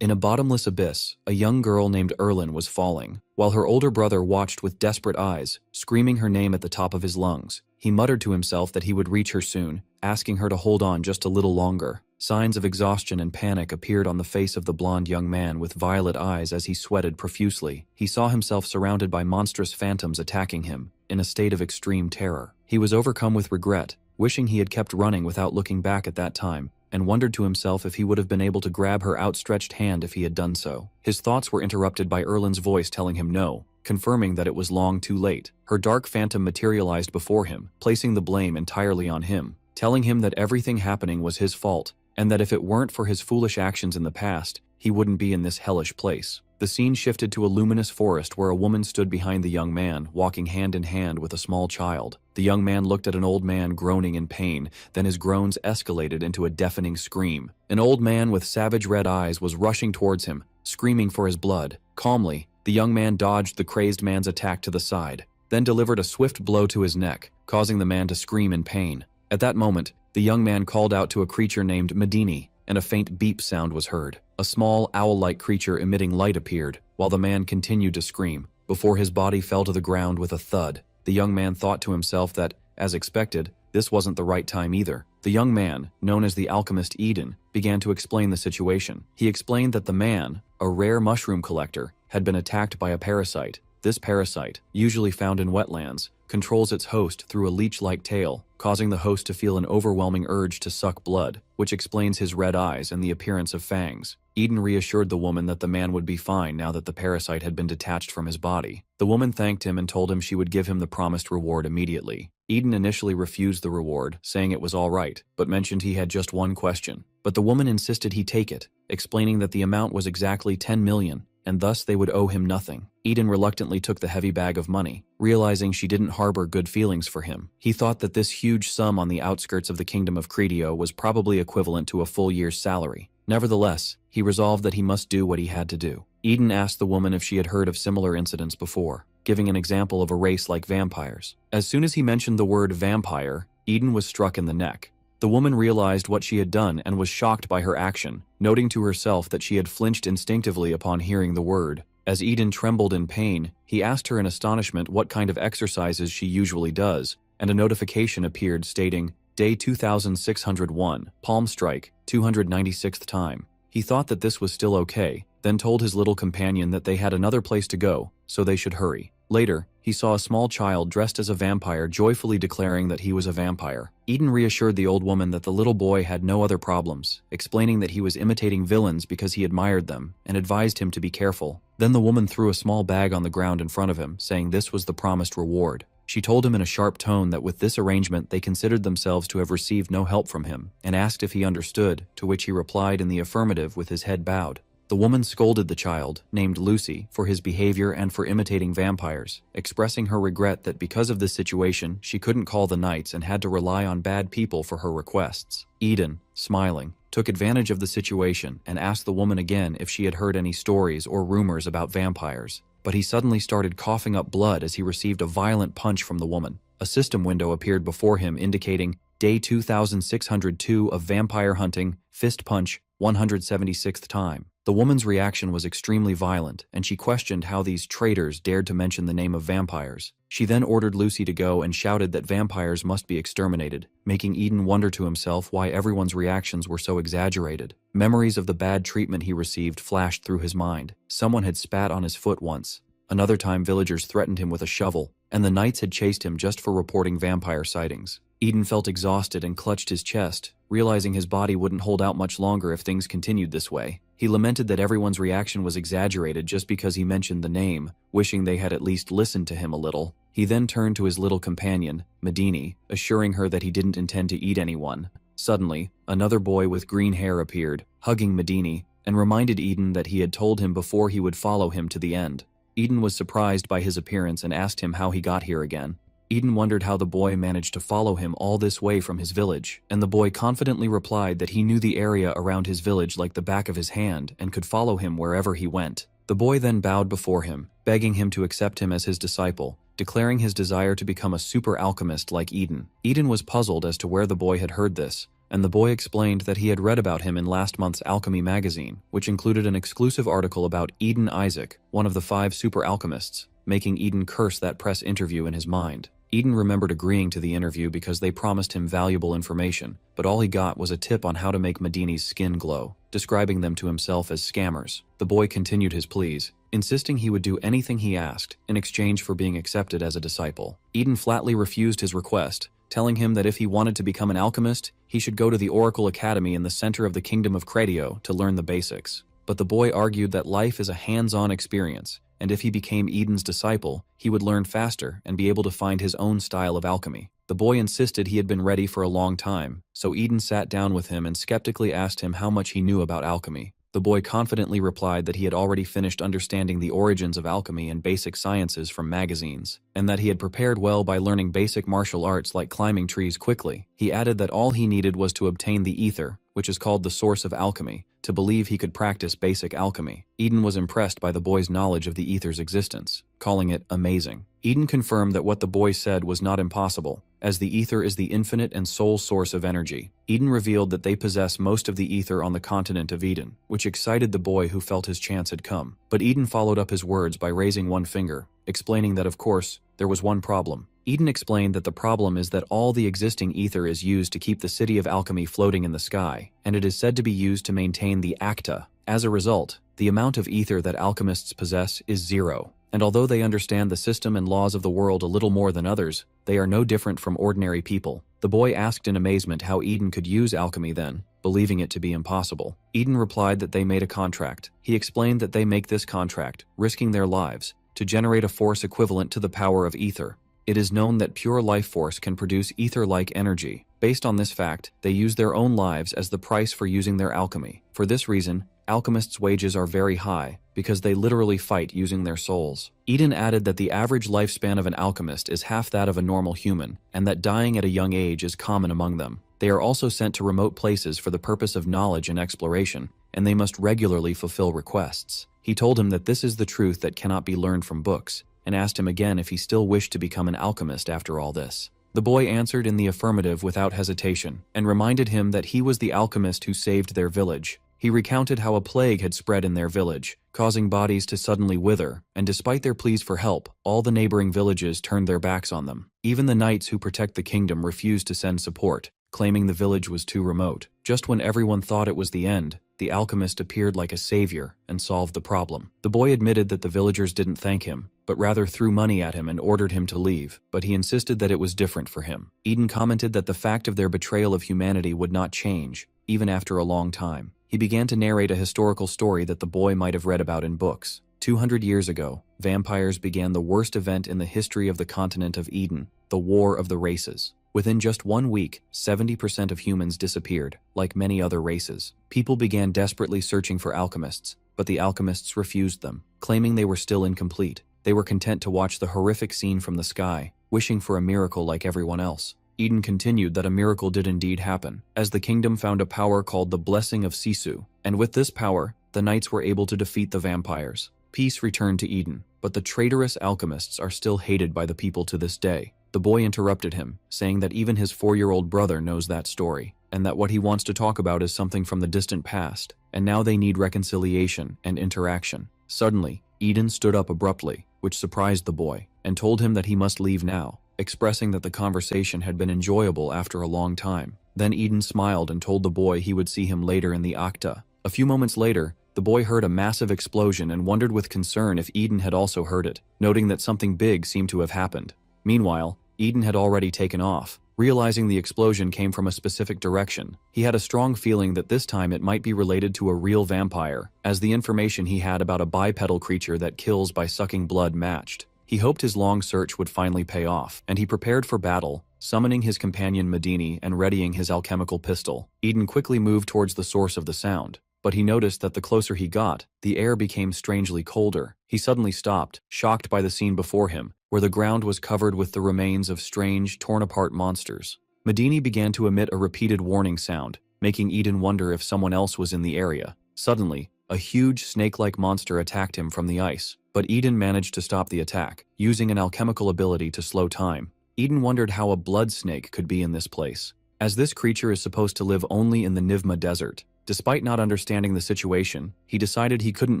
In a bottomless abyss, a young girl named Erlin was falling, while her older brother watched with desperate eyes, screaming her name at the top of his lungs. He muttered to himself that he would reach her soon, asking her to hold on just a little longer. Signs of exhaustion and panic appeared on the face of the blond young man with violet eyes as he sweated profusely. He saw himself surrounded by monstrous phantoms attacking him, in a state of extreme terror. He was overcome with regret, wishing he had kept running without looking back at that time, and wondered to himself if he would have been able to grab her outstretched hand if he had done so. His thoughts were interrupted by Erlin's voice telling him no, confirming that it was long too late. Her dark phantom materialized before him, placing the blame entirely on him, telling him that everything happening was his fault, and that if it weren't for his foolish actions in the past, he wouldn't be in this hellish place. The scene shifted to a luminous forest where a woman stood behind the young man, walking hand in hand with a small child. The young man looked at an old man groaning in pain, then his groans escalated into a deafening scream. An old man with savage red eyes was rushing towards him, screaming for his blood. Calmly, the young man dodged the crazed man's attack to the side, then delivered a swift blow to his neck, causing the man to scream in pain. At that moment, the young man called out to a creature named Medini, and a faint beep sound was heard. A small, owl-like creature emitting light appeared, while the man continued to scream. Before his body fell to the ground with a thud, the young man thought to himself that, as expected, this wasn't the right time either. The young man, known as the Alchemist Eden, began to explain the situation. He explained that the man, a rare mushroom collector, had been attacked by a parasite. This parasite, usually found in wetlands, controls its host through a leech-like tail, causing the host to feel an overwhelming urge to suck blood, which explains his red eyes and the appearance of fangs. Eden reassured the woman that the man would be fine now that the parasite had been detached from his body. The woman thanked him and told him she would give him the promised reward immediately. Eden initially refused the reward, saying it was all right, but mentioned he had just one question. But the woman insisted he take it, explaining that the amount was exactly 10 million, and thus they would owe him nothing. Eden reluctantly took the heavy bag of money, realizing she didn't harbor good feelings for him. He thought that this huge sum on the outskirts of the kingdom of Credio was probably equivalent to a full year's salary. Nevertheless, he resolved that he must do what he had to do. Eden asked the woman if she had heard of similar incidents before, giving an example of a race like vampires. As soon as he mentioned the word vampire, Eden was struck in the neck. The woman realized what she had done and was shocked by her action, noting to herself that she had flinched instinctively upon hearing the word. As Eden trembled in pain, he asked her in astonishment what kind of exercises she usually does, and a notification appeared stating, Day 2601, Palm Strike, 296th time. He thought that this was still okay, then told his little companion that they had another place to go, so they should hurry. Later, he saw a small child dressed as a vampire joyfully declaring that he was a vampire. Eden reassured the old woman that the little boy had no other problems, explaining that he was imitating villains because he admired them, and advised him to be careful. Then the woman threw a small bag on the ground in front of him, saying this was the promised reward. She told him in a sharp tone that with this arrangement they considered themselves to have received no help from him, and asked if he understood, to which he replied in the affirmative with his head bowed. The woman scolded the child, named Lucy, for his behavior and for imitating vampires, expressing her regret that because of this situation she couldn't call the knights and had to rely on bad people for her requests. Eden, smiling, took advantage of the situation and asked the woman again if she had heard any stories or rumors about vampires. But he suddenly started coughing up blood as he received a violent punch from the woman. A system window appeared before him indicating Day 2602 of Vampire Hunting, Fist Punch, 176th time. The woman's reaction was extremely violent, and she questioned how these traitors dared to mention the name of vampires. She then ordered Lucy to go and shouted that vampires must be exterminated, making Eden wonder to himself why everyone's reactions were so exaggerated. Memories of the bad treatment he received flashed through his mind. Someone had spat on his foot once. Another time villagers threatened him with a shovel, and the knights had chased him just for reporting vampire sightings. Eden felt exhausted and clutched his chest, realizing his body wouldn't hold out much longer if things continued this way. He lamented that everyone's reaction was exaggerated just because he mentioned the name, wishing they had at least listened to him a little. He then turned to his little companion, Medini, assuring her that he didn't intend to eat anyone. Suddenly, another boy with green hair appeared, hugging Medini, and reminded Eden that he had told him before he would follow him to the end. Eden was surprised by his appearance and asked him how he got here again. Eden wondered how the boy managed to follow him all this way from his village, and the boy confidently replied that he knew the area around his village like the back of his hand and could follow him wherever he went. The boy then bowed before him, begging him to accept him as his disciple, declaring his desire to become a super alchemist like Eden. Eden was puzzled as to where the boy had heard this, and the boy explained that he had read about him in last month's Alchemy magazine, which included an exclusive article about Eden Isaac, one of the 5 super alchemists, making Eden curse that press interview in his mind. Eden remembered agreeing to the interview because they promised him valuable information, but all he got was a tip on how to make Medini's skin glow, describing them to himself as scammers. The boy continued his pleas, insisting he would do anything he asked in exchange for being accepted as a disciple. Eden flatly refused his request, telling him that if he wanted to become an alchemist, he should go to the Oracle Academy in the center of the Kingdom of Cretio to learn the basics. But the boy argued that life is a hands-on experience, and if he became Eden's disciple, he would learn faster and be able to find his own style of alchemy. The boy insisted he had been ready for a long time, so Eden sat down with him and skeptically asked him how much he knew about alchemy. The boy confidently replied that he had already finished understanding the origins of alchemy and basic sciences from magazines, and that he had prepared well by learning basic martial arts like climbing trees quickly. He added that all he needed was to obtain the ether, which is called the source of alchemy, to believe he could practice basic alchemy. Eden was impressed by the boy's knowledge of the ether's existence, calling it amazing. Eden confirmed that what the boy said was not impossible, as the ether is the infinite and sole source of energy. Eden revealed that they possess most of the ether on the continent of Eden, which excited the boy who felt his chance had come. But Eden followed up his words by raising one finger, explaining that of course, there was one problem. Eden explained that the problem is that all the existing ether is used to keep the city of alchemy floating in the sky, and it is said to be used to maintain the acta. As a result, the amount of ether that alchemists possess is 0. And although they understand the system and laws of the world a little more than others, they are no different from ordinary people. The boy asked in amazement how Eden could use alchemy then, believing it to be impossible. Eden replied that they made a contract. He explained that they make this contract, risking their lives, to generate a force equivalent to the power of ether. It is known that pure life force can produce ether-like energy. Based on this fact, they use their own lives as the price for using their alchemy. For this reason, alchemists' wages are very high, because they literally fight using their souls. Eden added that the average lifespan of an alchemist is half that of a normal human, and that dying at a young age is common among them. They are also sent to remote places for the purpose of knowledge and exploration, and they must regularly fulfill requests. He told him that this is the truth that cannot be learned from books, and asked him again if he still wished to become an alchemist after all this. The boy answered in the affirmative without hesitation, and reminded him that he was the alchemist who saved their village. He recounted how a plague had spread in their village, causing bodies to suddenly wither, and despite their pleas for help, all the neighboring villages turned their backs on them. Even the knights who protect the kingdom refused to send support, claiming the village was too remote. Just when everyone thought it was the end, the alchemist appeared like a savior and solved the problem. The boy admitted that the villagers didn't thank him, but rather threw money at him and ordered him to leave, but he insisted that it was different for him. Eden commented that the fact of their betrayal of humanity would not change, even after a long time. He began to narrate a historical story that the boy might have read about in books. 200 years ago, vampires began the worst event in the history of the continent of Eden, the War of the Races. Within just 1 week, 70% of humans disappeared, like many other races. People began desperately searching for alchemists, but the alchemists refused them, claiming they were still incomplete. They were content to watch the horrific scene from the sky, wishing for a miracle like everyone else. Eden continued that a miracle did indeed happen, as the kingdom found a power called the Blessing of Sisu, and with this power, the knights were able to defeat the vampires. Peace returned to Eden, but the traitorous alchemists are still hated by the people to this day. The boy interrupted him, saying that even his 4-year-old brother knows that story, and that what he wants to talk about is something from the distant past, and now they need reconciliation and interaction. Suddenly, Eden stood up abruptly, which surprised the boy, and told him that he must leave now, expressing that the conversation had been enjoyable after a long time. Then Eden smiled and told the boy he would see him later in the Acta. A few moments later, the boy heard a massive explosion and wondered with concern if Eden had also heard it, noting that something big seemed to have happened. Meanwhile, Eden had already taken off. Realizing the explosion came from a specific direction, he had a strong feeling that this time it might be related to a real vampire, as the information he had about a bipedal creature that kills by sucking blood matched. He hoped his long search would finally pay off, and he prepared for battle, summoning his companion Medini and readying his alchemical pistol. Eden quickly moved towards the source of the sound, but he noticed that the closer he got, the air became strangely colder. He suddenly stopped, shocked by the scene before him, where the ground was covered with the remains of strange, torn-apart monsters. Medini began to emit a repeated warning sound, making Eden wonder if someone else was in the area. Suddenly, a huge snake-like monster attacked him from the ice, but Eden managed to stop the attack, using an alchemical ability to slow time. Eden wondered how a blood snake could be in this place. as this creature is supposed to live only in the Nivma desert. Despite not understanding the situation, he decided he couldn't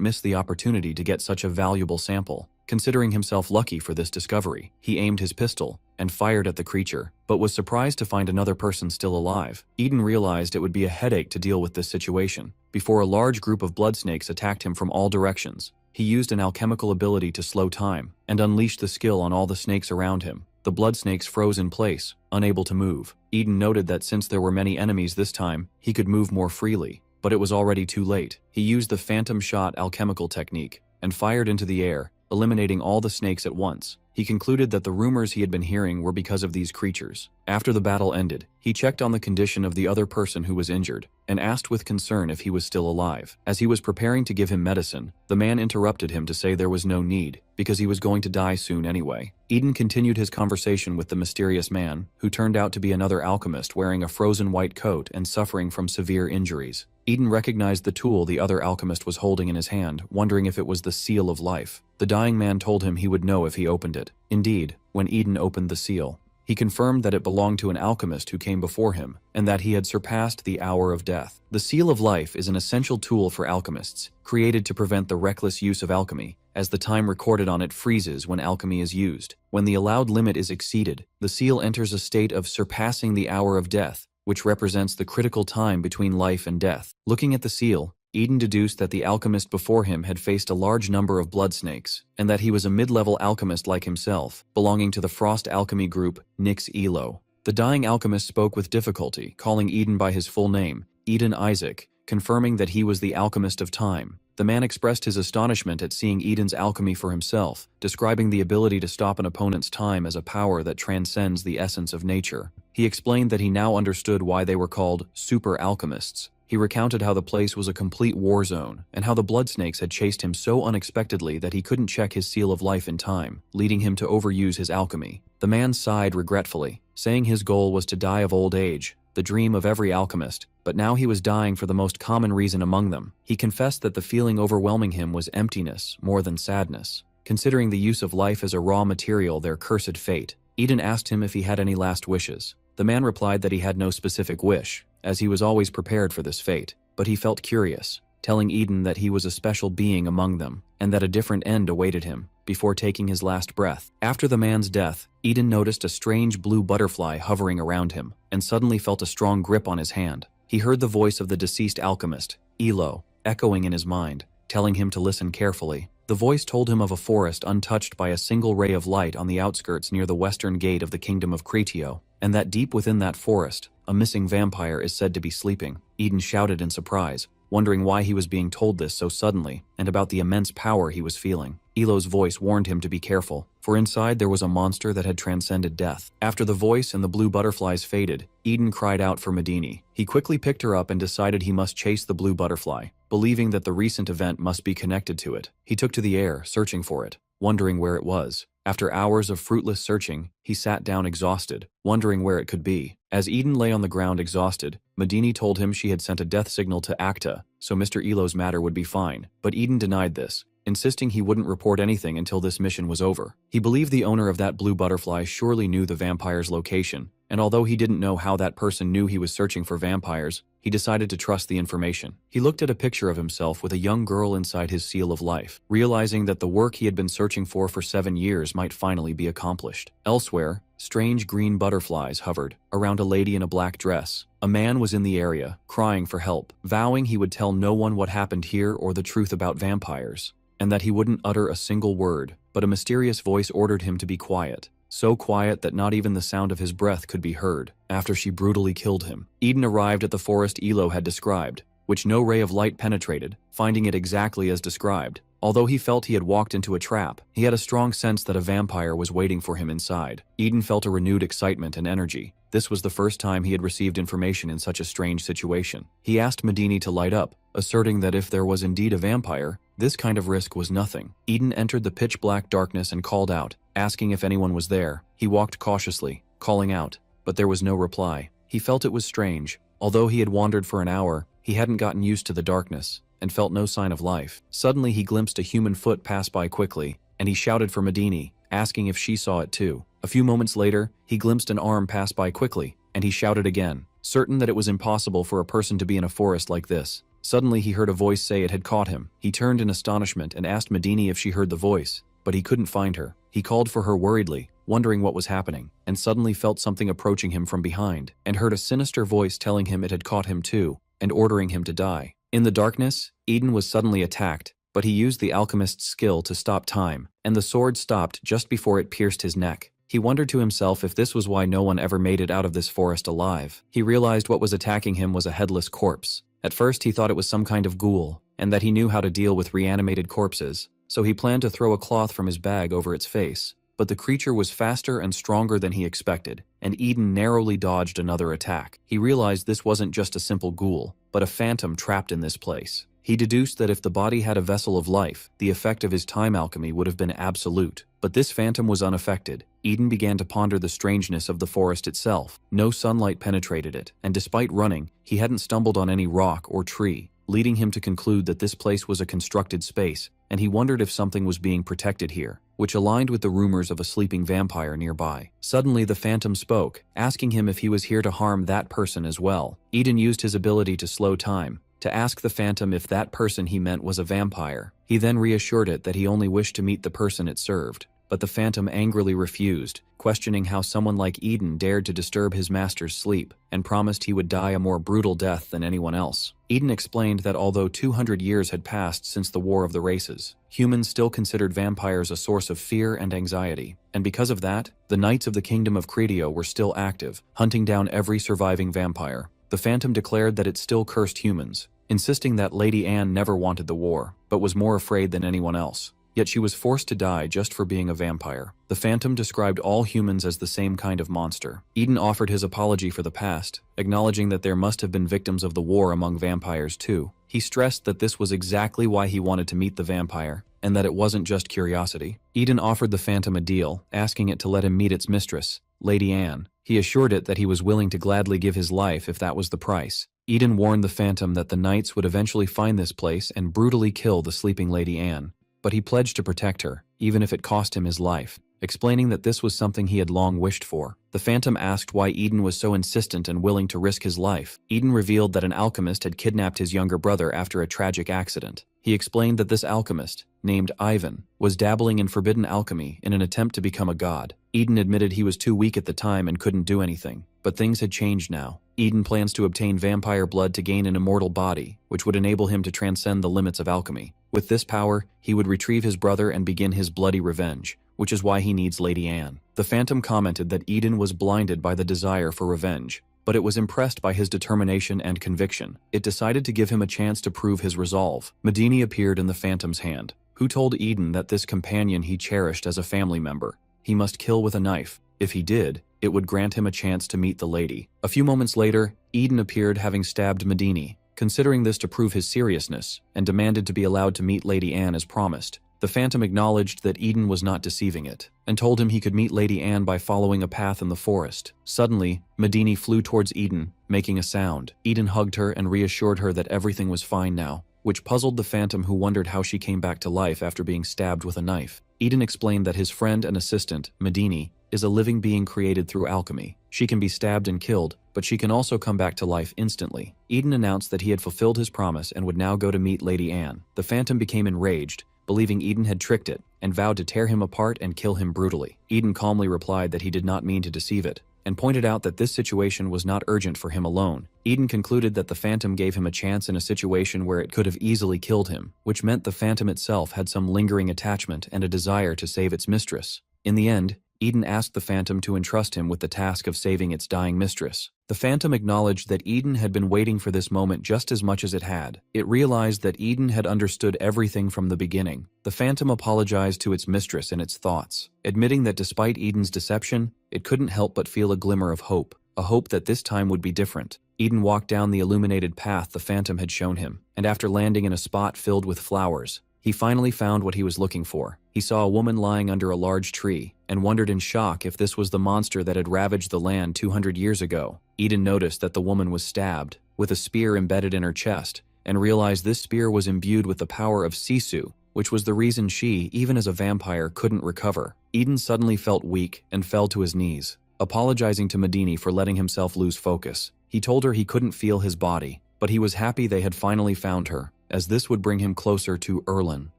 miss the opportunity to get such a valuable sample. Considering himself lucky for this discovery, he aimed his pistol and fired at the creature, but was surprised to find another person still alive. Eden realized it would be a headache to deal with this situation before a large group of blood snakes attacked him from all directions. He used an alchemical ability to slow time and unleashed the skill on all the snakes around him. The blood snakes froze in place, unable to move. Eden noted that since there were many enemies this time, he could move more freely, but it was already too late. He used the phantom shot alchemical technique and fired into the air, eliminating all the snakes at once. He concluded that the rumors he had been hearing were because of these creatures. After the battle ended, he checked on the condition of the other person who was injured and asked with concern if he was still alive. As he was preparing to give him medicine, the man interrupted him to say there was no need, because he was going to die soon anyway. Eden continued his conversation with the mysterious man, who turned out to be another alchemist wearing a frozen white coat and suffering from severe injuries. Eden recognized the tool the other alchemist was holding in his hand, wondering if it was the seal of life. The dying man told him he would know if he opened it. Indeed, when Eden opened the seal, he confirmed that it belonged to an alchemist who came before him, and that he had surpassed the hour of death. The seal of life is an essential tool for alchemists, created to prevent the reckless use of alchemy, as the time recorded on it freezes when alchemy is used. When the allowed limit is exceeded, the seal enters a state of surpassing the hour of death, which represents the critical time between life and death. Looking at the seal, Eden deduced that the alchemist before him had faced a large number of blood snakes, and that he was a mid-level alchemist like himself, belonging to the Frost Alchemy group, Nix Elo. The dying alchemist spoke with difficulty, calling Eden by his full name, Eden Isaac, confirming that he was the alchemist of time. The man expressed his astonishment at seeing Eden's alchemy for himself, describing the ability to stop an opponent's time as a power that transcends the essence of nature. He explained that he now understood why they were called super alchemists. He recounted how the place was a complete war zone, and how the blood snakes had chased him so unexpectedly that he couldn't check his seal of life in time, leading him to overuse his alchemy. The man sighed regretfully, saying his goal was to die of old age, the dream of every alchemist, but now he was dying for the most common reason among them. He confessed that the feeling overwhelming him was emptiness more than sadness, considering the use of life as a raw material their cursed fate. Eden asked him if he had any last wishes. The man replied that he had no specific wish, as he was always prepared for this fate, but he felt curious, telling Eden that he was a special being among them, and that a different end awaited him, before taking his last breath. After the man's death, Eden noticed a strange blue butterfly hovering around him, and suddenly felt a strong grip on his hand. He heard the voice of the deceased alchemist, Elo, echoing in his mind, telling him to listen carefully. The voice told him of a forest untouched by a single ray of light on the outskirts near the western gate of the kingdom of Cretio, and that deep within that forest, a missing vampire is said to be sleeping. Eden shouted in surprise, wondering why he was being told this so suddenly, and about the immense power he was feeling. Elo's voice warned him to be careful, for inside there was a monster that had transcended death. After the voice and the blue butterflies faded, Eden cried out for Medini. He quickly picked her up and decided he must chase the blue butterfly, believing that the recent event must be connected to it. He took to the air, searching for it, wondering where it was. After hours of fruitless searching, he sat down exhausted, wondering where it could be. As Eden lay on the ground exhausted, Medini told him she had sent a death signal to Acta, so Mr. Elo's matter would be fine, but Eden denied this, insisting he wouldn't report anything until this mission was over. He believed the owner of that blue butterfly surely knew the vampire's location, and although he didn't know how that person knew he was searching for vampires, he decided to trust the information. He looked at a picture of himself with a young girl inside his seal of life, realizing that the work he had been searching for 7 years might finally be accomplished. Elsewhere, strange green butterflies hovered around a lady in a black dress. A man was in the area, crying for help, vowing he would tell no one what happened here or the truth about vampires, and that he wouldn't utter a single word, but a mysterious voice ordered him to be quiet. So quiet that not even the sound of his breath could be heard, after she brutally killed him. Eden arrived at the forest Elo had described, which no ray of light penetrated, finding it exactly as described. Although he felt he had walked into a trap, he had a strong sense that a vampire was waiting for him inside. Eden felt a renewed excitement and energy. This was the first time he had received information in such a strange situation. He asked Medini to light up, asserting that if there was indeed a vampire, this kind of risk was nothing. Eden entered the pitch-black darkness and called out, asking if anyone was there. He walked cautiously, calling out, but there was no reply. He felt it was strange. Although he had wandered for an hour, he hadn't gotten used to the darkness, and felt no sign of life. Suddenly he glimpsed a human foot pass by quickly, and he shouted for Medini, asking if she saw it too. A few moments later, he glimpsed an arm pass by quickly, and he shouted again, certain that it was impossible for a person to be in a forest like this. Suddenly he heard a voice say it had caught him. He turned in astonishment and asked Medini if she heard the voice, but he couldn't find her. He called for her worriedly, wondering what was happening, and suddenly felt something approaching him from behind, and heard a sinister voice telling him it had caught him too, and ordering him to die. In the darkness, Eden was suddenly attacked, but he used the alchemist's skill to stop time, and the sword stopped just before it pierced his neck. He wondered to himself if this was why no one ever made it out of this forest alive. He realized what was attacking him was a headless corpse. At first he thought it was some kind of ghoul, and that he knew how to deal with reanimated corpses, so he planned to throw a cloth from his bag over its face. But the creature was faster and stronger than he expected, and Eden narrowly dodged another attack. He realized this wasn't just a simple ghoul, but a phantom trapped in this place. He deduced that if the body had a vessel of life, the effect of his time alchemy would have been absolute. But this phantom was unaffected. Eden began to ponder the strangeness of the forest itself. No sunlight penetrated it, and despite running, he hadn't stumbled on any rock or tree, leading him to conclude that this place was a constructed space, and he wondered if something was being protected here, which aligned with the rumors of a sleeping vampire nearby. Suddenly the phantom spoke, asking him if he was here to harm that person as well. Eden used his ability to slow time, to ask the phantom if that person he meant was a vampire. He then reassured it that he only wished to meet the person it served. But the phantom angrily refused, questioning how someone like Eden dared to disturb his master's sleep, and promised he would die a more brutal death than anyone else. Eden explained that although 200 years had passed since the War of the Races, humans still considered vampires a source of fear and anxiety, and because of that, the Knights of the Kingdom of Credio were still active, hunting down every surviving vampire. The phantom declared that it still cursed humans, insisting that Lady Anne never wanted the war, but was more afraid than anyone else. Yet she was forced to die just for being a vampire. The phantom described all humans as the same kind of monster. Eden offered his apology for the past, acknowledging that there must have been victims of the war among vampires too. He stressed that this was exactly why he wanted to meet the vampire, and that it wasn't just curiosity. Eden offered the phantom a deal, asking it to let him meet its mistress, Lady Anne. He assured it that he was willing to gladly give his life if that was the price. Eden warned the phantom that the knights would eventually find this place and brutally kill the sleeping Lady Anne. But he pledged to protect her, even if it cost him his life, explaining that this was something he had long wished for. The phantom asked why Eden was so insistent and willing to risk his life. Eden revealed that an alchemist had kidnapped his younger brother after a tragic accident. He explained that this alchemist, named Ivan, was dabbling in forbidden alchemy in an attempt to become a god. Eden admitted he was too weak at the time and couldn't do anything, but things had changed now. Eden plans to obtain vampire blood to gain an immortal body, which would enable him to transcend the limits of alchemy. With this power, he would retrieve his brother and begin his bloody revenge, which is why he needs Lady Anne. The phantom commented that Eden was blinded by the desire for revenge, but it was impressed by his determination and conviction. It decided to give him a chance to prove his resolve. Medini appeared in the phantom's hand, who told Eden that this companion he cherished as a family member, he must kill with a knife. If he did, it would grant him a chance to meet the lady. A few moments later, Eden appeared having stabbed Medini, considering this to prove his seriousness, and demanded to be allowed to meet Lady Anne as promised. The phantom acknowledged that Eden was not deceiving it, and told him he could meet Lady Anne by following a path in the forest. Suddenly, Medini flew towards Eden, making a sound. Eden hugged her and reassured her that everything was fine now, which puzzled the phantom, who wondered how she came back to life after being stabbed with a knife. Eden explained that his friend and assistant, Medini, is a living being created through alchemy. She can be stabbed and killed, but she can also come back to life instantly. Eden announced that he had fulfilled his promise and would now go to meet Lady Anne. The phantom became enraged, believing Eden had tricked it, and vowed to tear him apart and kill him brutally. Eden calmly replied that he did not mean to deceive it, and pointed out that this situation was not urgent for him alone. Eden concluded that the phantom gave him a chance in a situation where it could have easily killed him, which meant the phantom itself had some lingering attachment and a desire to save its mistress. In the end, Eden asked the phantom to entrust him with the task of saving its dying mistress. The phantom acknowledged that Eden had been waiting for this moment just as much as it had. It realized that Eden had understood everything from the beginning. The phantom apologized to its mistress in its thoughts, admitting that despite Eden's deception, it couldn't help but feel a glimmer of hope, a hope that this time would be different. Eden walked down the illuminated path the phantom had shown him, and after landing in a spot filled with flowers, he finally found what he was looking for. He saw a woman lying under a large tree, and wondered in shock if this was the monster that had ravaged the land 200 years ago. Eden noticed that the woman was stabbed, with a spear embedded in her chest, and realized this spear was imbued with the power of Sisu, which was the reason she, even as a vampire, couldn't recover. Eden suddenly felt weak and fell to his knees, apologizing to Medini for letting himself lose focus. He told her he couldn't feel his body, but he was happy they had finally found her, as this would bring him closer to Erlen.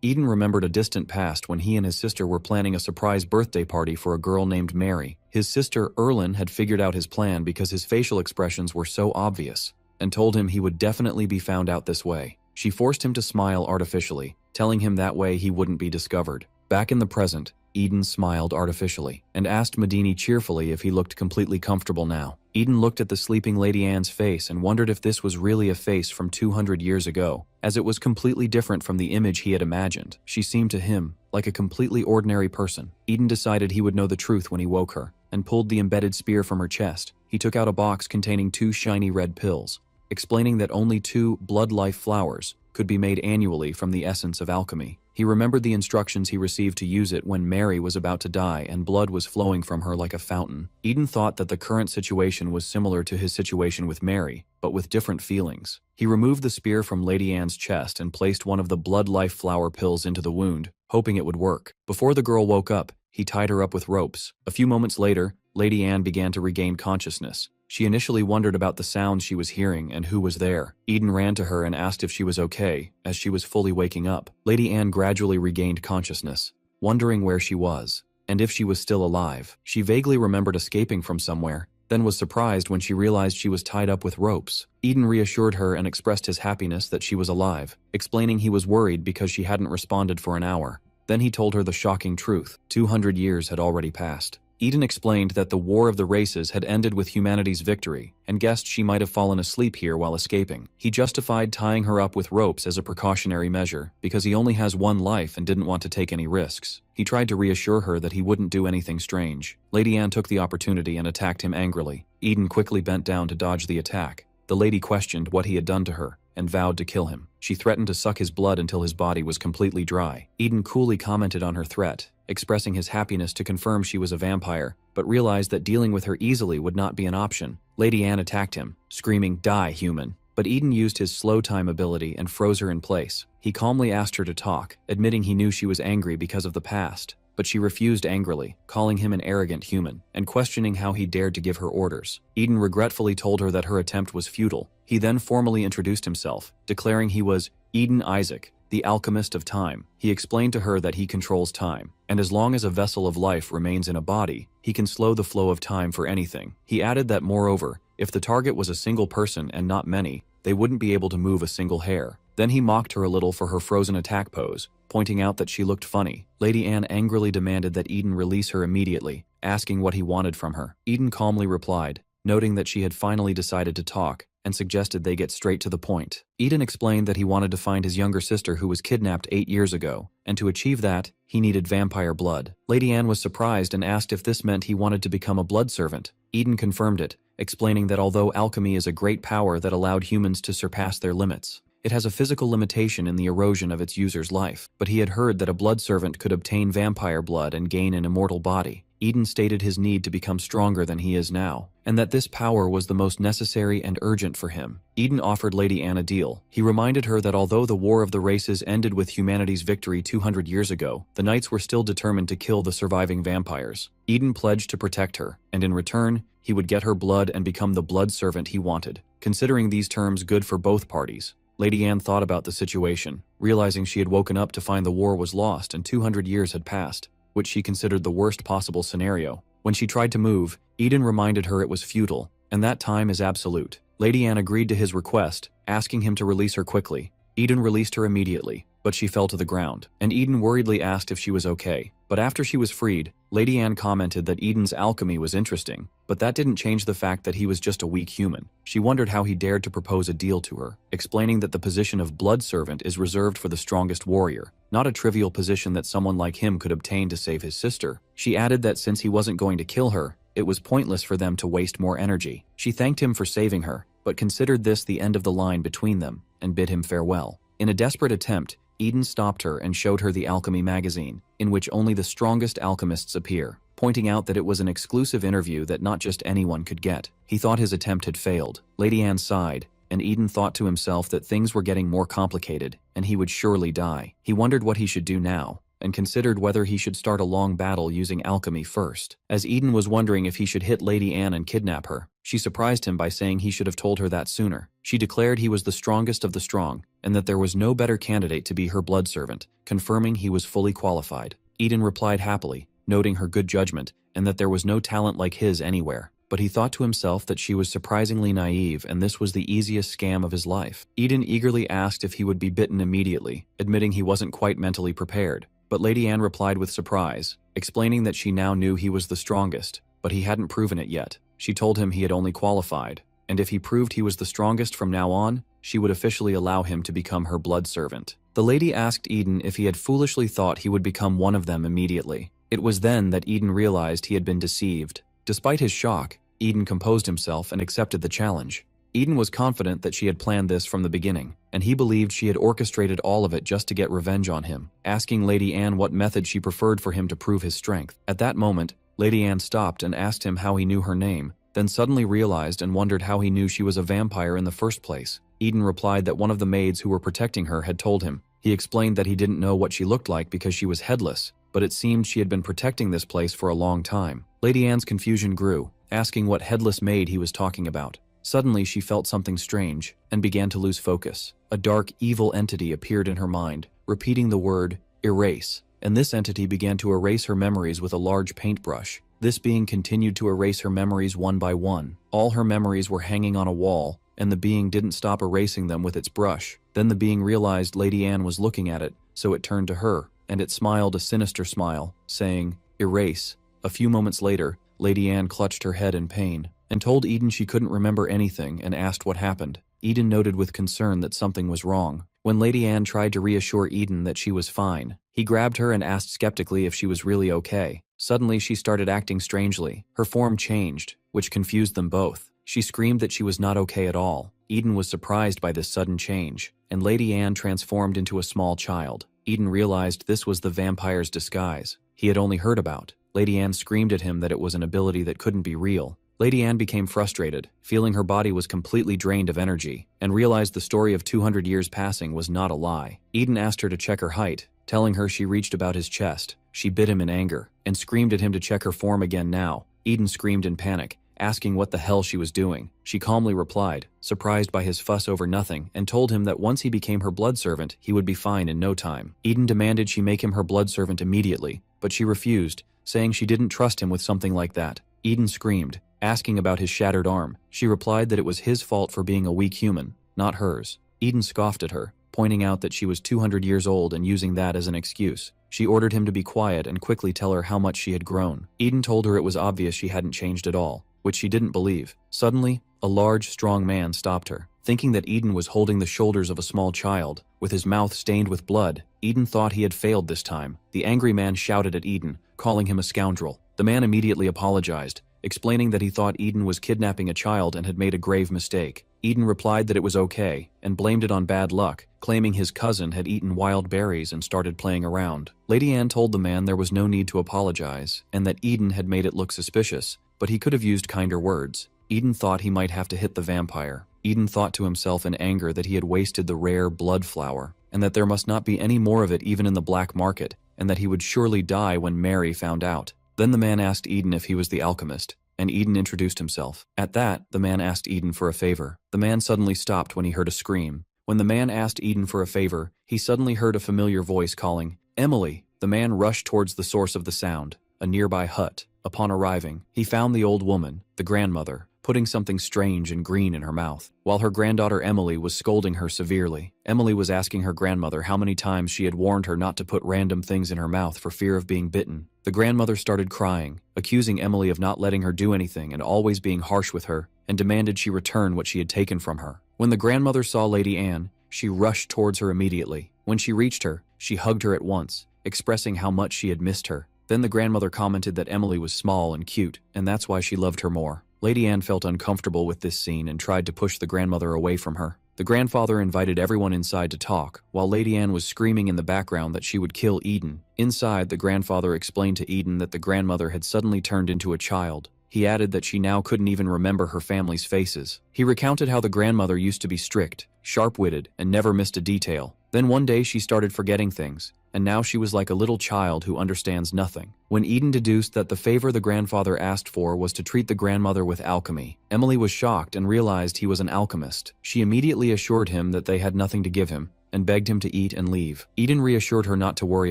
Eden remembered a distant past when he and his sister were planning a surprise birthday party for a girl named Mary. His sister, Erlen, had figured out his plan because his facial expressions were so obvious, and told him he would definitely be found out this way. She forced him to smile artificially, telling him that way he wouldn't be discovered. Back in the present, Eden smiled artificially, and asked Medini cheerfully if he looked completely comfortable now. Eden looked at the sleeping Lady Anne's face and wondered if this was really a face from 200 years ago, as it was completely different from the image he had imagined. She seemed to him like a completely ordinary person. Eden decided he would know the truth when he woke her, and pulled the embedded spear from her chest. He took out a box containing 2 shiny red pills, explaining that only 2 blood life flowers could be made annually from the essence of alchemy. He remembered the instructions he received to use it when Mary was about to die and blood was flowing from her like a fountain. Eden thought that the current situation was similar to his situation with Mary, but with different feelings. He removed the spear from Lady Anne's chest and placed one of the blood life flower pills into the wound, hoping it would work. Before the girl woke up, he tied her up with ropes. A few moments later, Lady Anne began to regain consciousness. She initially wondered about the sounds she was hearing and who was there. Eden ran to her and asked if she was okay, as she was fully waking up. Lady Anne gradually regained consciousness, wondering where she was, and if she was still alive. She vaguely remembered escaping from somewhere, then was surprised when she realized she was tied up with ropes. Eden reassured her and expressed his happiness that she was alive, explaining he was worried because she hadn't responded for an hour. Then he told her the shocking truth. 200 years had already passed. Eden explained that the War of the Races had ended with humanity's victory, and guessed she might have fallen asleep here while escaping. He justified tying her up with ropes as a precautionary measure, because he only has one life and didn't want to take any risks. He tried to reassure her that he wouldn't do anything strange. Lady Anne took the opportunity and attacked him angrily. Eden quickly bent down to dodge the attack. The lady questioned what he had done to her, and vowed to kill him. She threatened to suck his blood until his body was completely dry. Eden coolly commented on her threat, expressing his happiness to confirm she was a vampire, but realized that dealing with her easily would not be an option. Lady Anne attacked him, screaming, "Die, human!" But Eden used his slow time ability and froze her in place. He calmly asked her to talk, admitting he knew she was angry because of the past, but she refused angrily, calling him an arrogant human, and questioning how he dared to give her orders. Eden regretfully told her that her attempt was futile. He then formally introduced himself, declaring he was Eden Isaac, the Alchemist of Time. He explained to her that he controls time, and as long as a vessel of life remains in a body, he can slow the flow of time for anything. He added that moreover, if the target was a single person and not many, they wouldn't be able to move a single hair. Then he mocked her a little for her frozen attack pose, pointing out that she looked funny. Lady Anne angrily demanded that Eden release her immediately, asking what he wanted from her. Eden calmly replied, noting that she had finally decided to talk, and suggested they get straight to the point. Eden explained that he wanted to find his younger sister who was kidnapped 8 years ago, and to achieve that, he needed vampire blood. Lady Anne was surprised and asked if this meant he wanted to become a blood servant. Eden confirmed it, explaining that although alchemy is a great power that allowed humans to surpass their limits, it has a physical limitation in the erosion of its user's life. But he had heard that a blood servant could obtain vampire blood and gain an immortal body. Eden stated his need to become stronger than he is now, and that this power was the most necessary and urgent for him. Eden offered Lady Anne a deal. He reminded her that although the War of the Races ended with humanity's victory 200 years ago, the Knights were still determined to kill the surviving vampires. Eden pledged to protect her, and in return, he would get her blood and become the blood servant he wanted. Considering these terms good for both parties, Lady Anne thought about the situation, realizing she had woken up to find the war was lost and 200 years had passed, which she considered the worst possible scenario. When she tried to move, Eden reminded her it was futile, and that time is absolute. Lady Anne agreed to his request, asking him to release her quickly. Eden released her immediately, but she fell to the ground, and Eden worriedly asked if she was okay. But after she was freed, Lady Anne commented that Eden's alchemy was interesting, but that didn't change the fact that he was just a weak human. She wondered how he dared to propose a deal to her, explaining that the position of blood servant is reserved for the strongest warrior, not a trivial position that someone like him could obtain to save his sister. She added that since he wasn't going to kill her, it was pointless for them to waste more energy. She thanked him for saving her, but considered this the end of the line between them, and bid him farewell. In a desperate attempt, Eden stopped her and showed her the alchemy magazine, in which only the strongest alchemists appear, pointing out that it was an exclusive interview that not just anyone could get. He thought his attempt had failed. Lady Anne sighed, and Eden thought to himself that things were getting more complicated, and he would surely die. He wondered what he should do now. and considered whether he should start a long battle using alchemy first. As Eden was wondering if he should hit Lady Anne and kidnap her, she surprised him by saying he should have told her that sooner. She declared he was the strongest of the strong, and that there was no better candidate to be her blood servant, confirming he was fully qualified. Eden replied happily, noting her good judgment, and that there was no talent like his anywhere. But he thought to himself that she was surprisingly naive, and this was the easiest scam of his life. Eden eagerly asked if he would be bitten immediately, admitting he wasn't quite mentally prepared. But Lady Anne replied with surprise, explaining that she now knew he was the strongest, but he hadn't proven it yet. She told him he had only qualified, and if he proved he was the strongest from now on, she would officially allow him to become her blood servant. The lady asked Eden if he had foolishly thought he would become one of them immediately. It was then that Eden realized he had been deceived. Despite his shock, Eden composed himself and accepted the challenge. Eden was confident that she had planned this from the beginning, and he believed she had orchestrated all of it just to get revenge on him, asking Lady Anne what method she preferred for him to prove his strength. At that moment, Lady Anne stopped and asked him how he knew her name, then suddenly realized and wondered how he knew she was a vampire in the first place. Eden replied that one of the maids who were protecting her had told him. He explained that he didn't know what she looked like because she was headless, but it seemed she had been protecting this place for a long time. Lady Anne's confusion grew, asking what headless maid he was talking about. Suddenly she felt something strange, and began to lose focus. A dark, evil entity appeared in her mind, repeating the word, erase, and this entity began to erase her memories with a large paintbrush. This being continued to erase her memories one by one. All her memories were hanging on a wall, and the being didn't stop erasing them with its brush. Then the being realized Lady Anne was looking at it, so it turned to her, and it smiled a sinister smile, saying, erase. A few moments later, Lady Anne clutched her head in pain, and told Eden she couldn't remember anything and asked what happened. Eden noted with concern that something was wrong. When Lady Anne tried to reassure Eden that she was fine, he grabbed her and asked skeptically if she was really okay. Suddenly she started acting strangely. Her form changed, which confused them both. She screamed that she was not okay at all. Eden was surprised by this sudden change, and Lady Anne transformed into a small child. Eden realized this was the vampire's disguise he had only heard about. Lady Anne screamed at him that it was an ability that couldn't be real. Lady Anne became frustrated, feeling her body was completely drained of energy, and realized the story of 200 years passing was not a lie. Eden asked her to check her height, telling her she reached about his chest. She bit him in anger, and screamed at him to check her form again now. Eden screamed in panic, asking what the hell she was doing. She calmly replied, surprised by his fuss over nothing, and told him that once he became her blood servant, he would be fine in no time. Eden demanded she make him her blood servant immediately, but she refused, saying she didn't trust him with something like that. Eden screamed, asking about his shattered arm. She replied that it was his fault for being a weak human, not hers. Eden scoffed at her, pointing out that she was 200 years old and using that as an excuse. She ordered him to be quiet and quickly tell her how much she had grown. Eden told her it was obvious she hadn't changed at all, which she didn't believe. Suddenly, a large, strong man stopped her. Thinking that Eden was holding the shoulders of a small child, with his mouth stained with blood, Eden thought he had failed this time. The angry man shouted at Eden, calling him a scoundrel. The man immediately apologized, explaining that he thought Eden was kidnapping a child and had made a grave mistake. Eden replied that it was okay, and blamed it on bad luck, claiming his cousin had eaten wild berries and started playing around. Lady Anne told the man there was no need to apologize, and that Eden had made it look suspicious, but he could have used kinder words. Eden thought he might have to hit the vampire. Eden thought to himself in anger that he had wasted the rare blood flower, and that there must not be any more of it even in the black market, and that he would surely die when Mary found out. Then the man asked Eden if he was the alchemist, and Eden introduced himself. At that, the man asked Eden for a favor. The man suddenly stopped when he heard a scream. When the man asked Eden for a favor, he suddenly heard a familiar voice calling, "Emily!" The man rushed towards the source of the sound, a nearby hut. Upon arriving, he found the old woman, the grandmother, putting something strange and green in her mouth, while her granddaughter Emily was scolding her severely. Emily was asking her grandmother how many times she had warned her not to put random things in her mouth for fear of being bitten. The grandmother started crying, accusing Emily of not letting her do anything and always being harsh with her, and demanded she return what she had taken from her. When the grandmother saw Lady Anne, she rushed towards her immediately. When she reached her, she hugged her at once, expressing how much she had missed her. Then the grandmother commented that Emily was small and cute, and that's why she loved her more. Lady Anne felt uncomfortable with this scene and tried to push the grandmother away from her. The grandfather invited everyone inside to talk, while Lady Anne was screaming in the background that she would kill Eden. Inside, the grandfather explained to Eden that the grandmother had suddenly turned into a child. He added that she now couldn't even remember her family's faces. He recounted how the grandmother used to be strict. sharp-witted, and never missed a detail. Then one day she started forgetting things, and now she was like a little child who understands nothing. When Eden deduced that the favor the grandfather asked for was to treat the grandmother with alchemy, Emily was shocked and realized he was an alchemist. She immediately assured him that they had nothing to give him, and begged him to eat and leave. Eden reassured her not to worry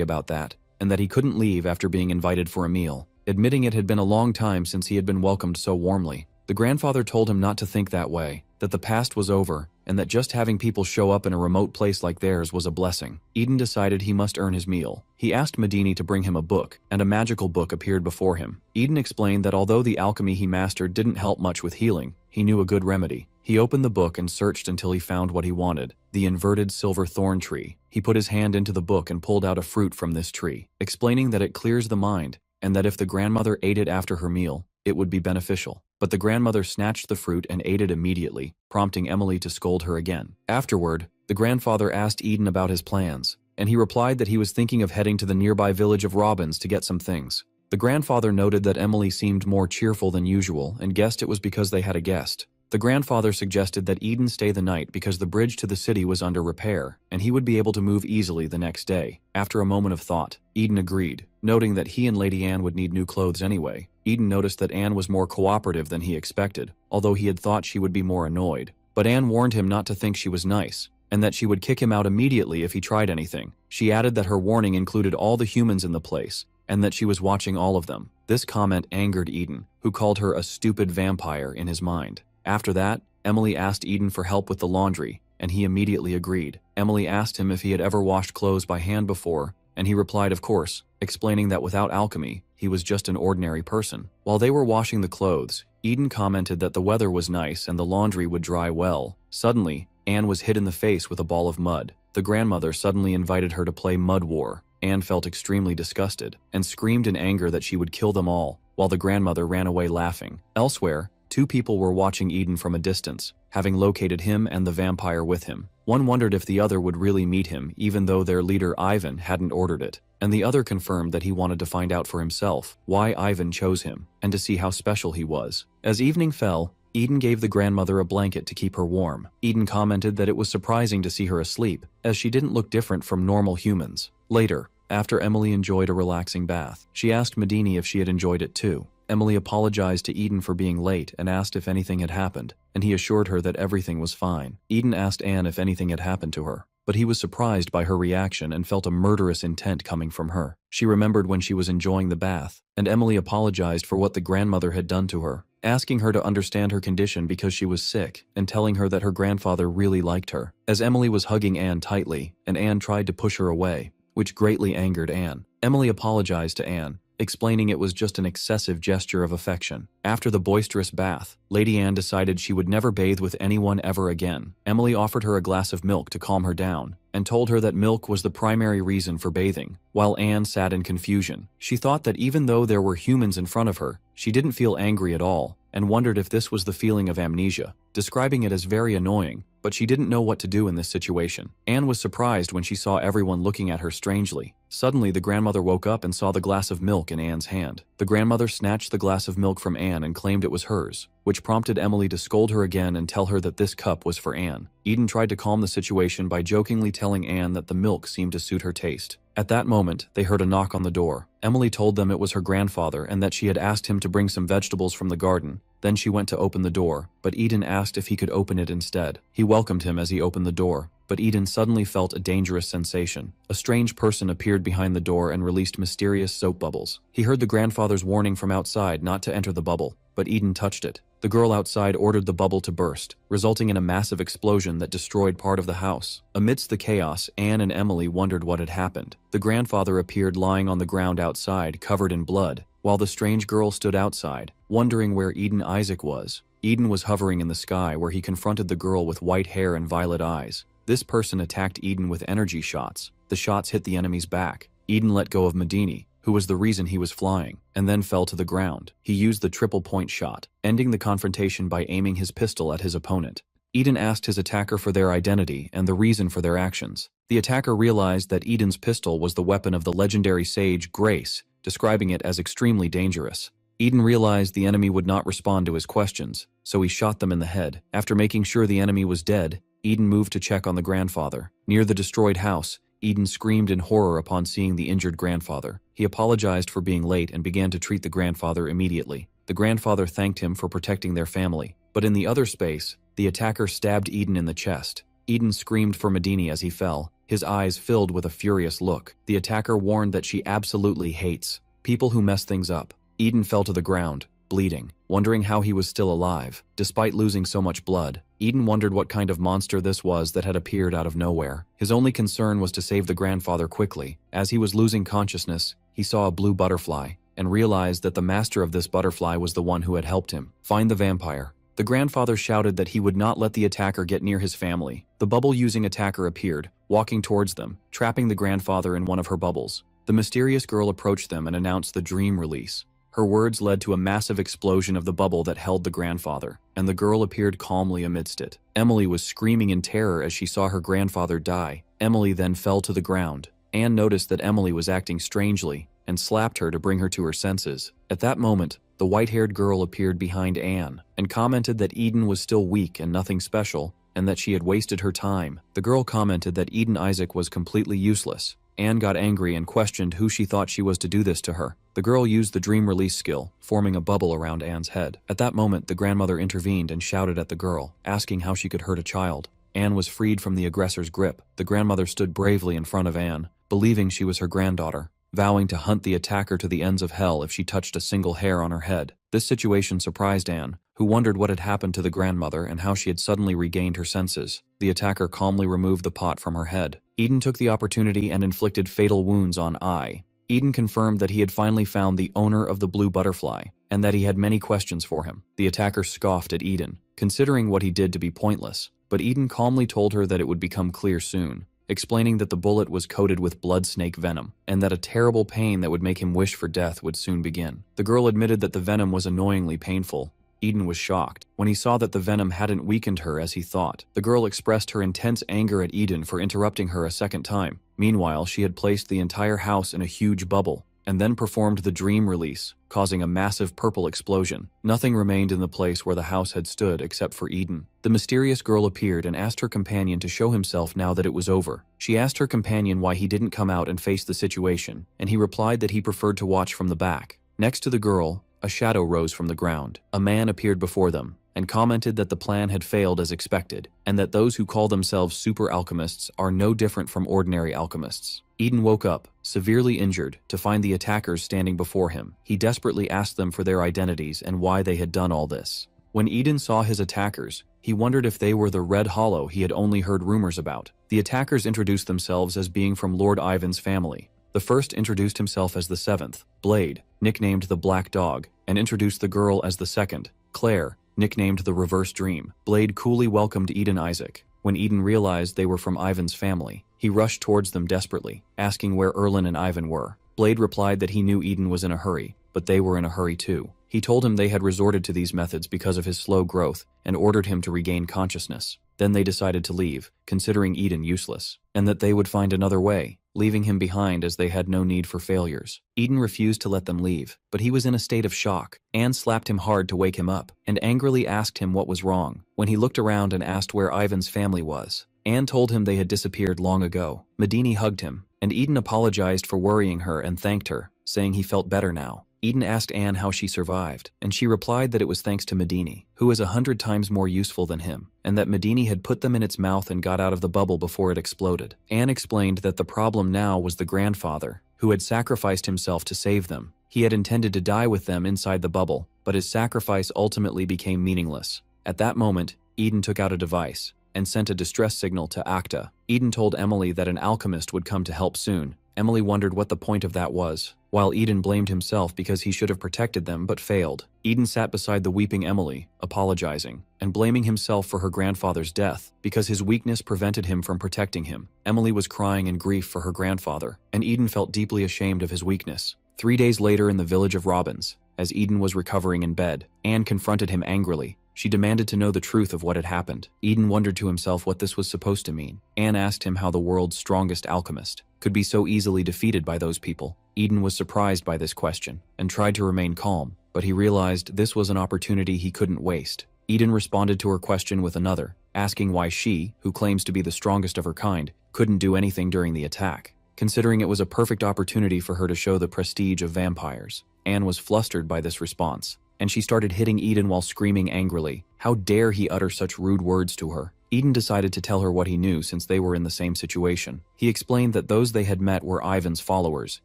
about that, and that he couldn't leave after being invited for a meal, admitting it had been a long time since he had been welcomed so warmly. The grandfather told him not to think that way, that the past was over, and that just having people show up in a remote place like theirs was a blessing. Eden decided he must earn his meal. He asked Medini to bring him a book, and a magical book appeared before him. Eden explained that although the alchemy he mastered didn't help much with healing, he knew a good remedy. He opened the book and searched until he found what he wanted, the inverted silver thorn tree. He put his hand into the book and pulled out a fruit from this tree, explaining that it clears the mind, and that if the grandmother ate it after her meal, it would be beneficial. But the grandmother snatched the fruit and ate it immediately, prompting Emily to scold her again. Afterward, the grandfather asked Eden about his plans, and he replied that he was thinking of heading to the nearby village of Robins to get some things. The grandfather noted that Emily seemed more cheerful than usual and guessed it was because they had a guest. The grandfather suggested that Eden stay the night because the bridge to the city was under repair, and he would be able to move easily the next day. After a moment of thought, Eden agreed, noting that he and Lady Anne would need new clothes anyway. Eden noticed that Anne was more cooperative than he expected, although he had thought she would be more annoyed. But Anne warned him not to think she was nice, and that she would kick him out immediately if he tried anything. She added that her warning included all the humans in the place, and that she was watching all of them. This comment angered Eden, who called her a stupid vampire in his mind. After that, Emily asked Eden for help with the laundry, and he immediately agreed. Emily asked him if he had ever washed clothes by hand before, and he replied of course, explaining that without alchemy, he was just an ordinary person. While they were washing the clothes, Eden commented that the weather was nice and the laundry would dry well. Suddenly, Anne was hit in the face with a ball of mud. The grandmother suddenly invited her to play Mud War. Anne felt extremely disgusted, and screamed in anger that she would kill them all, while the grandmother ran away laughing. Elsewhere, two people were watching Eden from a distance, having located him and the vampire with him. One wondered if the other would really meet him even though their leader Ivan hadn't ordered it, and the other confirmed that he wanted to find out for himself why Ivan chose him, and to see how special he was. As evening fell, Eden gave the grandmother a blanket to keep her warm. Eden commented that it was surprising to see her asleep, as she didn't look different from normal humans. Later, after Emily enjoyed a relaxing bath, she asked Medini if she had enjoyed it too. Emily apologized to Eden for being late and asked if anything had happened, and he assured her that everything was fine. Eden asked Anne if anything had happened to her, but he was surprised by her reaction and felt a murderous intent coming from her. She remembered when she was enjoying the bath, and Emily apologized for what the grandmother had done to her, asking her to understand her condition because she was sick, and telling her that her grandfather really liked her. As Emily was hugging Anne tightly, and Anne tried to push her away, which greatly angered Anne, Emily apologized to Anne, explaining it was just an excessive gesture of affection. After the boisterous bath, Lady Anne decided she would never bathe with anyone ever again. Emily offered her a glass of milk to calm her down, and told her that milk was the primary reason for bathing, while Anne sat in confusion. She thought that even though there were humans in front of her, she didn't feel angry at all, and wondered if this was the feeling of amnesia, describing it as very annoying, but she didn't know what to do in this situation. Anne was surprised when she saw everyone looking at her strangely. Suddenly, the grandmother woke up and saw the glass of milk in Anne's hand. The grandmother snatched the glass of milk from Anne and claimed it was hers, which prompted Emily to scold her again and tell her that this cup was for Anne. Eden tried to calm the situation by jokingly telling Anne that the milk seemed to suit her taste. At that moment, they heard a knock on the door. Emily told them it was her grandfather and that she had asked him to bring some vegetables from the garden. Then she went to open the door, but Eden asked if he could open it instead. He welcomed him as he opened the door, but Eden suddenly felt a dangerous sensation. A strange person appeared behind the door and released mysterious soap bubbles. He heard the grandfather's warning from outside not to enter the bubble, but Eden touched it. The girl outside ordered the bubble to burst, resulting in a massive explosion that destroyed part of the house. Amidst the chaos, Anne and Emily wondered what had happened. The grandfather appeared lying on the ground outside, covered in blood, while the strange girl stood outside, wondering where Eden Isaac was. Eden was hovering in the sky where he confronted the girl with white hair and violet eyes. This person attacked Eden with energy shots. The shots hit the enemy's back. Eden let go of Medini, who was the reason he was flying, and then fell to the ground. He used the triple point shot, ending the confrontation by aiming his pistol at his opponent. Eden asked his attacker for their identity and the reason for their actions. The attacker realized that Eden's pistol was the weapon of the legendary sage Grace, describing it as extremely dangerous. Eden realized the enemy would not respond to his questions, so he shot them in the head. After making sure the enemy was dead, Eden moved to check on the grandfather. Near the destroyed house, Eden screamed in horror upon seeing the injured grandfather. He apologized for being late and began to treat the grandfather immediately. The grandfather thanked him for protecting their family. But in the other space, the attacker stabbed Eden in the chest. Eden screamed for Medini as he fell, his eyes filled with a furious look. The attacker warned that she absolutely hates people who mess things up. Eden fell to the ground, bleeding, wondering how he was still alive. Despite losing so much blood, Eden wondered what kind of monster this was that had appeared out of nowhere. His only concern was to save the grandfather quickly. As he was losing consciousness, he saw a blue butterfly and realized that the master of this butterfly was the one who had helped him find the vampire. The grandfather shouted that he would not let the attacker get near his family. The bubble-using attacker appeared, walking towards them, trapping the grandfather in one of her bubbles. The mysterious girl approached them and announced the dream release. Her words led to a massive explosion of the bubble that held the grandfather, and the girl appeared calmly amidst it. Emily was screaming in terror as she saw her grandfather die. Emily then fell to the ground. Anne noticed that Emily was acting strangely and slapped her to bring her to her senses. At that moment, the white-haired girl appeared behind Anne and commented that Eden was still weak and nothing special, and that she had wasted her time. The girl commented that Eden Isaac was completely useless. Anne got angry and questioned who she thought she was to do this to her. The girl used the dream release skill, forming a bubble around Anne's head. At that moment, the grandmother intervened and shouted at the girl, asking how she could hurt a child. Anne was freed from the aggressor's grip. The grandmother stood bravely in front of Anne, believing she was her granddaughter, vowing to hunt the attacker to the ends of hell if she touched a single hair on her head. This situation surprised Anne, who wondered what had happened to the grandmother and how she had suddenly regained her senses. The attacker calmly removed the pot from her head. Eden took the opportunity and inflicted fatal wounds on I. Eden confirmed that he had finally found the owner of the blue butterfly, and that he had many questions for him. The attacker scoffed at Eden, considering what he did to be pointless, but Eden calmly told her that it would become clear soon, explaining that the bullet was coated with blood snake venom, and that a terrible pain that would make him wish for death would soon begin. The girl admitted that the venom was annoyingly painful. Eden was shocked when he saw that the venom hadn't weakened her as he thought. The girl expressed her intense anger at Eden for interrupting her a second time. Meanwhile, she had placed the entire house in a huge bubble, and then performed the dream release, causing a massive purple explosion. Nothing remained in the place where the house had stood except for Eden. The mysterious girl appeared and asked her companion to show himself now that it was over. She asked her companion why he didn't come out and face the situation, and he replied that he preferred to watch from the back. Next to the girl, a shadow rose from the ground. A man appeared before them and commented that the plan had failed as expected, and that those who call themselves super alchemists are no different from ordinary alchemists. Eden woke up, severely injured, to find the attackers standing before him. He desperately asked them for their identities and why they had done all this. When Eden saw his attackers, he wondered if they were the Red Hollow he had only heard rumors about. The attackers introduced themselves as being from Lord Ivan's family. The first introduced himself as the seventh, Blade, nicknamed the Black Dog, and introduced the girl as the second, Claire, nicknamed the Reverse Dream. Blade coolly welcomed Eden Isaac. When Eden realized they were from Ivan's family, he rushed towards them desperately, asking where Erlin and Ivan were. Blade replied that he knew Eden was in a hurry, but they were in a hurry too. He told him they had resorted to these methods because of his slow growth and ordered him to regain consciousness. Then they decided to leave, considering Eden useless, and that they would find another way, leaving him behind as they had no need for failures. Eden refused to let them leave, but he was in a state of shock. Anne slapped him hard to wake him up, and angrily asked him what was wrong. When he looked around and asked where Ivan's family was, Anne told him they had disappeared long ago. Medini hugged him, and Eden apologized for worrying her and thanked her, saying he felt better now. Eden asked Anne how she survived, and she replied that it was thanks to Medini, who is 100 times more useful than him, and that Medini had put them in its mouth and got out of the bubble before it exploded. Anne explained that the problem now was the grandfather, who had sacrificed himself to save them. He had intended to die with them inside the bubble, but his sacrifice ultimately became meaningless. At that moment, Eden took out a device and sent a distress signal to Acta. Eden told Emily that an alchemist would come to help soon. Emily wondered what the point of that was, while Eden blamed himself because he should have protected them but failed. Eden sat beside the weeping Emily, apologizing, and blaming himself for her grandfather's death because his weakness prevented him from protecting him. Emily was crying in grief for her grandfather, and Eden felt deeply ashamed of his weakness. 3 days later in the village of Robins, as Eden was recovering in bed, Anne confronted him angrily. She demanded to know the truth of what had happened. Eden wondered to himself what this was supposed to mean. Anne asked him how the world's strongest alchemist could be so easily defeated by those people. Eden was surprised by this question and tried to remain calm, but he realized this was an opportunity he couldn't waste. Eden responded to her question with another, asking why she, who claims to be the strongest of her kind, couldn't do anything during the attack, considering it was a perfect opportunity for her to show the prestige of vampires. Anne was flustered by this response, and she started hitting Eden while screaming angrily. How dare he utter such rude words to her? Eden decided to tell her what he knew since they were in the same situation. He explained that those they had met were Ivan's followers,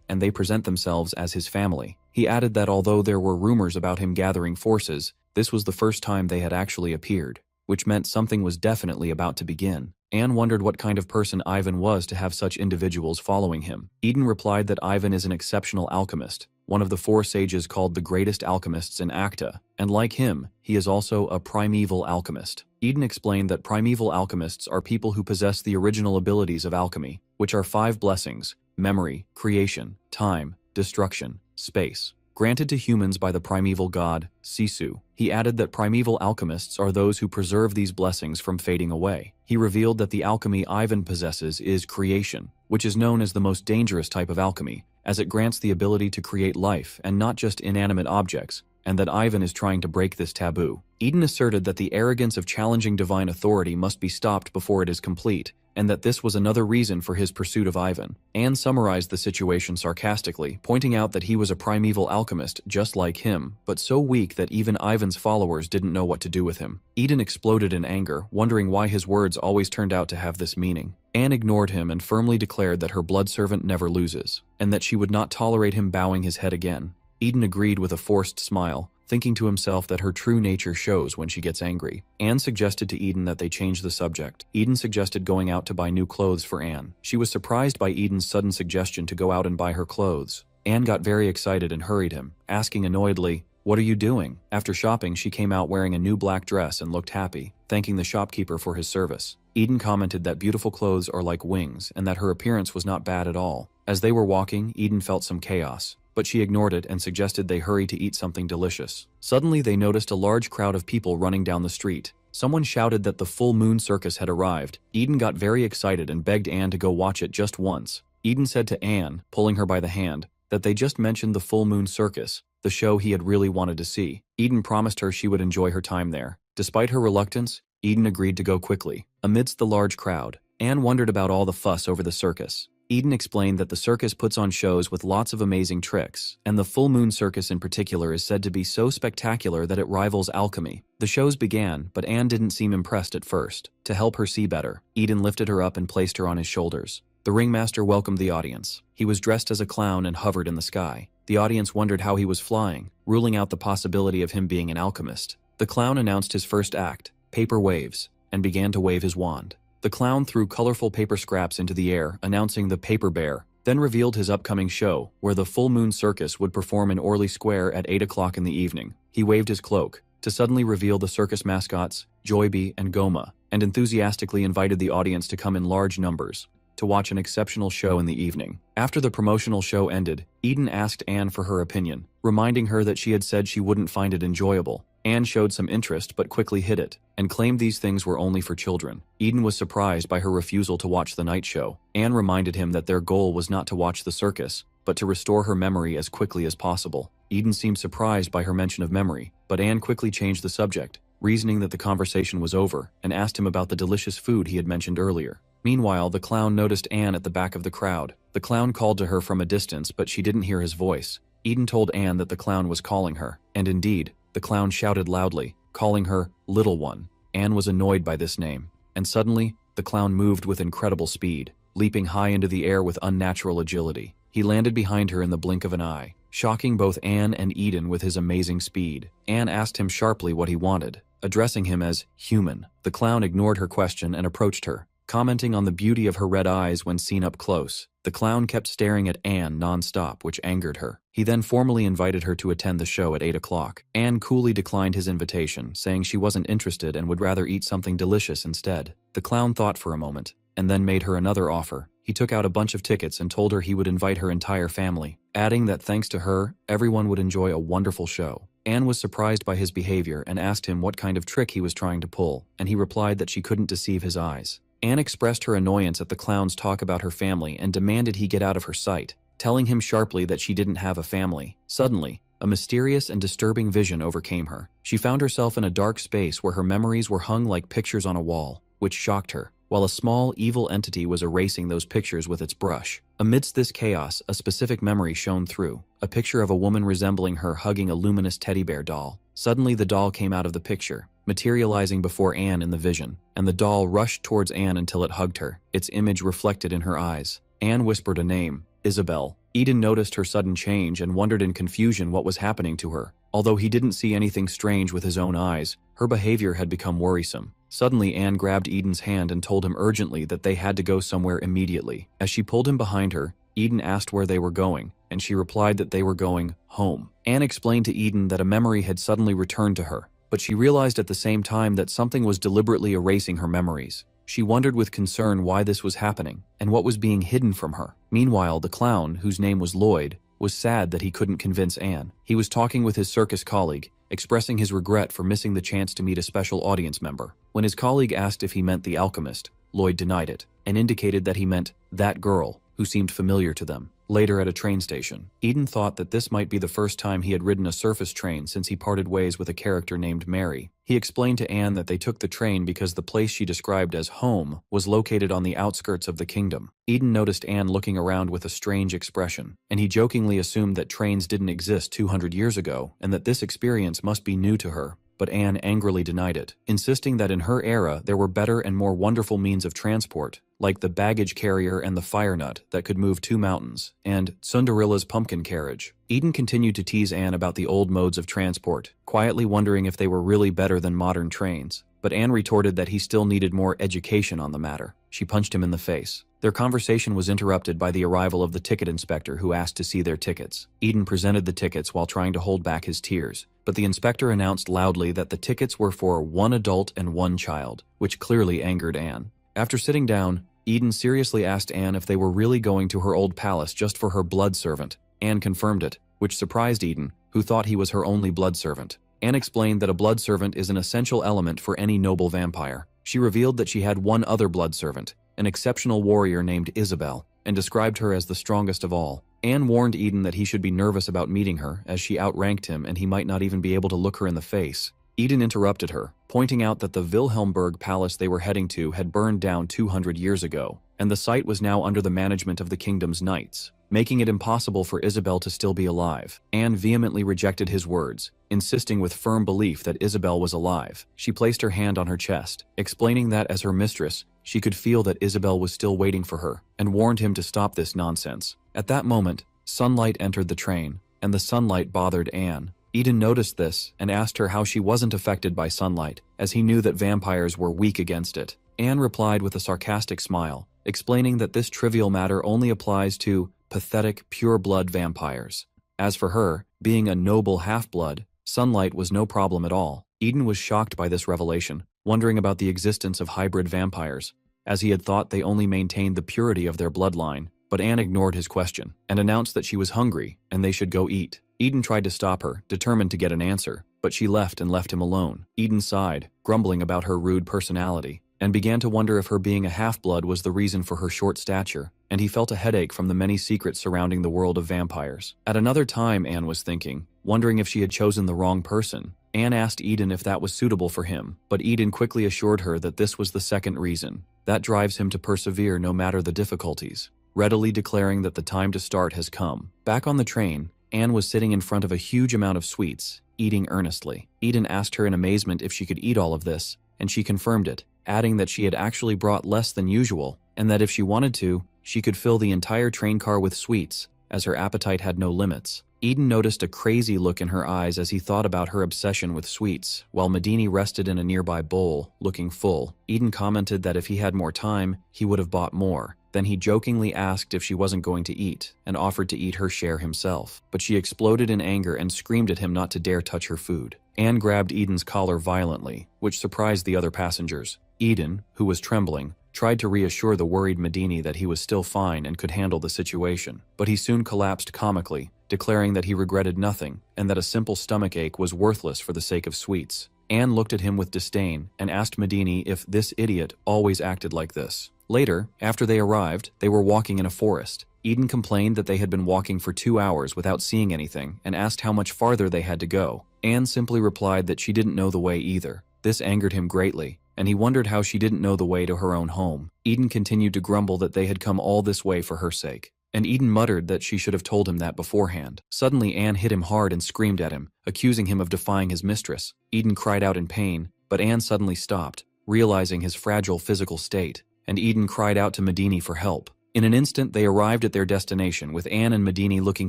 and they present themselves as his family. He added that although there were rumors about him gathering forces, this was the first time they had actually appeared, which meant something was definitely about to begin. Anne wondered what kind of person Ivan was to have such individuals following him. Eden replied that Ivan is an exceptional alchemist, one of the 4 sages called the greatest alchemists in Acta, and like him, he is also a primeval alchemist. Eden explained that primeval alchemists are people who possess the original abilities of alchemy, which are 5 blessings: memory, creation, time, destruction, space, granted to humans by the primeval god, Sisu. He added that primeval alchemists are those who preserve these blessings from fading away. He revealed that the alchemy Ivan possesses is creation, which is known as the most dangerous type of alchemy, as it grants the ability to create life and not just inanimate objects, and that Ivan is trying to break this taboo. Eden asserted that the arrogance of challenging divine authority must be stopped before it is complete, and that this was another reason for his pursuit of Ivan. Anne summarized the situation sarcastically, pointing out that he was a primeval alchemist just like him, but so weak that even Ivan's followers didn't know what to do with him. Eden exploded in anger, wondering why his words always turned out to have this meaning. Anne ignored him and firmly declared that her blood servant never loses, and that she would not tolerate him bowing his head again. Eden agreed with a forced smile, thinking to himself that her true nature shows when she gets angry. Anne suggested to Eden that they change the subject. Eden suggested going out to buy new clothes for Anne. She was surprised by Eden's sudden suggestion to go out and buy her clothes. Anne got very excited and hurried him, asking annoyedly, "What are you doing?" After shopping, she came out wearing a new black dress and looked happy, thanking the shopkeeper for his service. Eden commented that beautiful clothes are like wings and that her appearance was not bad at all. As they were walking, Eden felt some chaos, but she ignored it and suggested they hurry to eat something delicious. Suddenly, they noticed a large crowd of people running down the street. Someone shouted that the full moon circus had arrived. Eden got very excited and begged Anne to go watch it just once. Eden said to Anne, pulling her by the hand, that they just mentioned the full moon circus, the show he had really wanted to see. Eden promised her she would enjoy her time there. Despite her reluctance, Eden agreed to go quickly. Amidst the large crowd, Anne wondered about all the fuss over the circus. Eden explained that the circus puts on shows with lots of amazing tricks, and the full moon circus in particular is said to be so spectacular that it rivals alchemy. The shows began, but Anne didn't seem impressed at first. To help her see better, Eden lifted her up and placed her on his shoulders. The ringmaster welcomed the audience. He was dressed as a clown and hovered in the sky. The audience wondered how he was flying, ruling out the possibility of him being an alchemist. The clown announced his first act, Paper Waves, and began to wave his wand. The clown threw colorful paper scraps into the air, announcing the Paper Bear, then revealed his upcoming show, where the Full Moon Circus would perform in Orly Square at 8 o'clock in the evening. He waved his cloak to suddenly reveal the circus mascots, Joyby and Goma, and enthusiastically invited the audience to come in large numbers to watch an exceptional show in the evening. After the promotional show ended, Eden asked Anne for her opinion, reminding her that she had said she wouldn't find it enjoyable. Anne showed some interest but quickly hid it, and claimed these things were only for children. Eden was surprised by her refusal to watch the night show. Anne reminded him that their goal was not to watch the circus, but to restore her memory as quickly as possible. Eden seemed surprised by her mention of memory, but Anne quickly changed the subject, reasoning that the conversation was over, and asked him about the delicious food he had mentioned earlier. Meanwhile, the clown noticed Anne at the back of the crowd. The clown called to her from a distance, but she didn't hear his voice. Eden told Anne that the clown was calling her, and indeed, the clown shouted loudly, calling her Little One. Anne was annoyed by this name, and suddenly, the clown moved with incredible speed, leaping high into the air with unnatural agility. He landed behind her in the blink of an eye, shocking both Anne and Eden with his amazing speed. Anne asked him sharply what he wanted, addressing him as human. The clown ignored her question and approached her, commenting on the beauty of her red eyes when seen up close. The clown kept staring at Anne non-stop, which angered her. He then formally invited her to attend the show at 8 o'clock. Anne coolly declined his invitation, saying she wasn't interested and would rather eat something delicious instead. The clown thought for a moment, and then made her another offer. He took out a bunch of tickets and told her he would invite her entire family, adding that thanks to her, everyone would enjoy a wonderful show. Anne was surprised by his behavior and asked him what kind of trick he was trying to pull, and he replied that she couldn't deceive his eyes. Anne expressed her annoyance at the clown's talk about her family and demanded he get out of her sight, telling him sharply that she didn't have a family. Suddenly, a mysterious and disturbing vision overcame her. She found herself in a dark space where her memories were hung like pictures on a wall, which shocked her, while a small, evil entity was erasing those pictures with its brush. Amidst this chaos, a specific memory shone through, a picture of a woman resembling her hugging a luminous teddy bear doll. Suddenly the doll came out of the picture, materializing before Anne in the vision, and the doll rushed towards Anne until it hugged her, its image reflected in her eyes. Anne whispered a name, Isabel. Eden noticed her sudden change and wondered in confusion what was happening to her. Although he didn't see anything strange with his own eyes, her behavior had become worrisome. Suddenly Anne grabbed Eden's hand and told him urgently that they had to go somewhere immediately. As she pulled him behind her, Eden asked where they were going, and she replied that they were going home. Anne explained to Eden that a memory had suddenly returned to her, but she realized at the same time that something was deliberately erasing her memories. She wondered with concern why this was happening, and what was being hidden from her. Meanwhile, the clown, whose name was Lloyd, was sad that he couldn't convince Anne. He was talking with his circus colleague, expressing his regret for missing the chance to meet a special audience member. When his colleague asked if he meant the Alchemist, Lloyd denied it, and indicated that he meant that girl, who seemed familiar to them. Later at a train station, Eden thought that this might be the first time he had ridden a surface train since he parted ways with a character named Mary. He explained to Anne that they took the train because the place she described as home was located on the outskirts of the kingdom. Eden noticed Anne looking around with a strange expression, and he jokingly assumed that trains didn't exist 200 years ago and that this experience must be new to her. But Anne angrily denied it, insisting that in her era there were better and more wonderful means of transport, like the baggage carrier and the fire nut that could move 2 mountains, and Cinderella's pumpkin carriage. Eden continued to tease Anne about the old modes of transport, quietly wondering if they were really better than modern trains. But Anne retorted that he still needed more education on the matter. She punched him in the face. Their conversation was interrupted by the arrival of the ticket inspector who asked to see their tickets. Eden presented the tickets while trying to hold back his tears, but the inspector announced loudly that the tickets were for 1 adult and 1 child, which clearly angered Anne. After sitting down, Eden seriously asked Anne if they were really going to her old palace just for her blood servant. Anne confirmed it, which surprised Eden, who thought he was her only blood servant. Anne explained that a blood servant is an essential element for any noble vampire. She revealed that she had one other blood servant, an exceptional warrior named Isabel, and described her as the strongest of all. Anne warned Eden that he should be nervous about meeting her, as she outranked him and he might not even be able to look her in the face. Eden interrupted her, pointing out that the Wilhelmburg palace they were heading to had burned down 200 years ago, and the site was now under the management of the kingdom's knights, making it impossible for Isabel to still be alive. Anne vehemently rejected his words, insisting with firm belief that Isabel was alive. She placed her hand on her chest, explaining that as her mistress, she could feel that Isabel was still waiting for her, and warned him to stop this nonsense. At that moment, sunlight entered the train, and the sunlight bothered Anne. Eden noticed this and asked her how she wasn't affected by sunlight, as he knew that vampires were weak against it. Anne replied with a sarcastic smile, explaining that this trivial matter only applies to pathetic, pure-blood vampires. As for her, being a noble half-blood, sunlight was no problem at all. Eden was shocked by this revelation, wondering about the existence of hybrid vampires, as he had thought they only maintained the purity of their bloodline. But Anne ignored his question, and announced that she was hungry and they should go eat. Eden tried to stop her, determined to get an answer, but she left him alone. Eden sighed, grumbling about her rude personality, and began to wonder if her being a half-blood was the reason for her short stature, and he felt a headache from the many secrets surrounding the world of vampires. At another time, Anne was thinking, wondering if she had chosen the wrong person. Anne asked Eden if that was suitable for him, but Eden quickly assured her that this was the second reason. That drives him to persevere no matter the difficulties, readily declaring that the time to start has come. Back on the train, Anne was sitting in front of a huge amount of sweets, eating earnestly. Eden asked her in amazement if she could eat all of this, and she confirmed it, adding that she had actually brought less than usual, and that if she wanted to, she could fill the entire train car with sweets, as her appetite had no limits. Eden noticed a crazy look in her eyes as he thought about her obsession with sweets, while Medini rested in a nearby bowl, looking full. Eden commented that if he had more time, he would have bought more. Then he jokingly asked if she wasn't going to eat, and offered to eat her share himself. But she exploded in anger and screamed at him not to dare touch her food. Anne grabbed Eden's collar violently, which surprised the other passengers. Eden, who was trembling, tried to reassure the worried Medini that he was still fine and could handle the situation. But he soon collapsed comically, declaring that he regretted nothing, and that a simple stomach ache was worthless for the sake of sweets. Anne looked at him with disdain and asked Medini if this idiot always acted like this. Later, after they arrived, they were walking in a forest. Eden complained that they had been walking for 2 hours without seeing anything and asked how much farther they had to go. Anne simply replied that she didn't know the way either. This angered him greatly, and he wondered how she didn't know the way to her own home. Eden continued to grumble that they had come all this way for her sake, and Eden muttered that she should have told him that beforehand. Suddenly Anne hit him hard and screamed at him, accusing him of defying his mistress. Eden cried out in pain, but Anne suddenly stopped, realizing his fragile physical state, and Eden cried out to Medini for help. In an instant they arrived at their destination, with Anne and Medini looking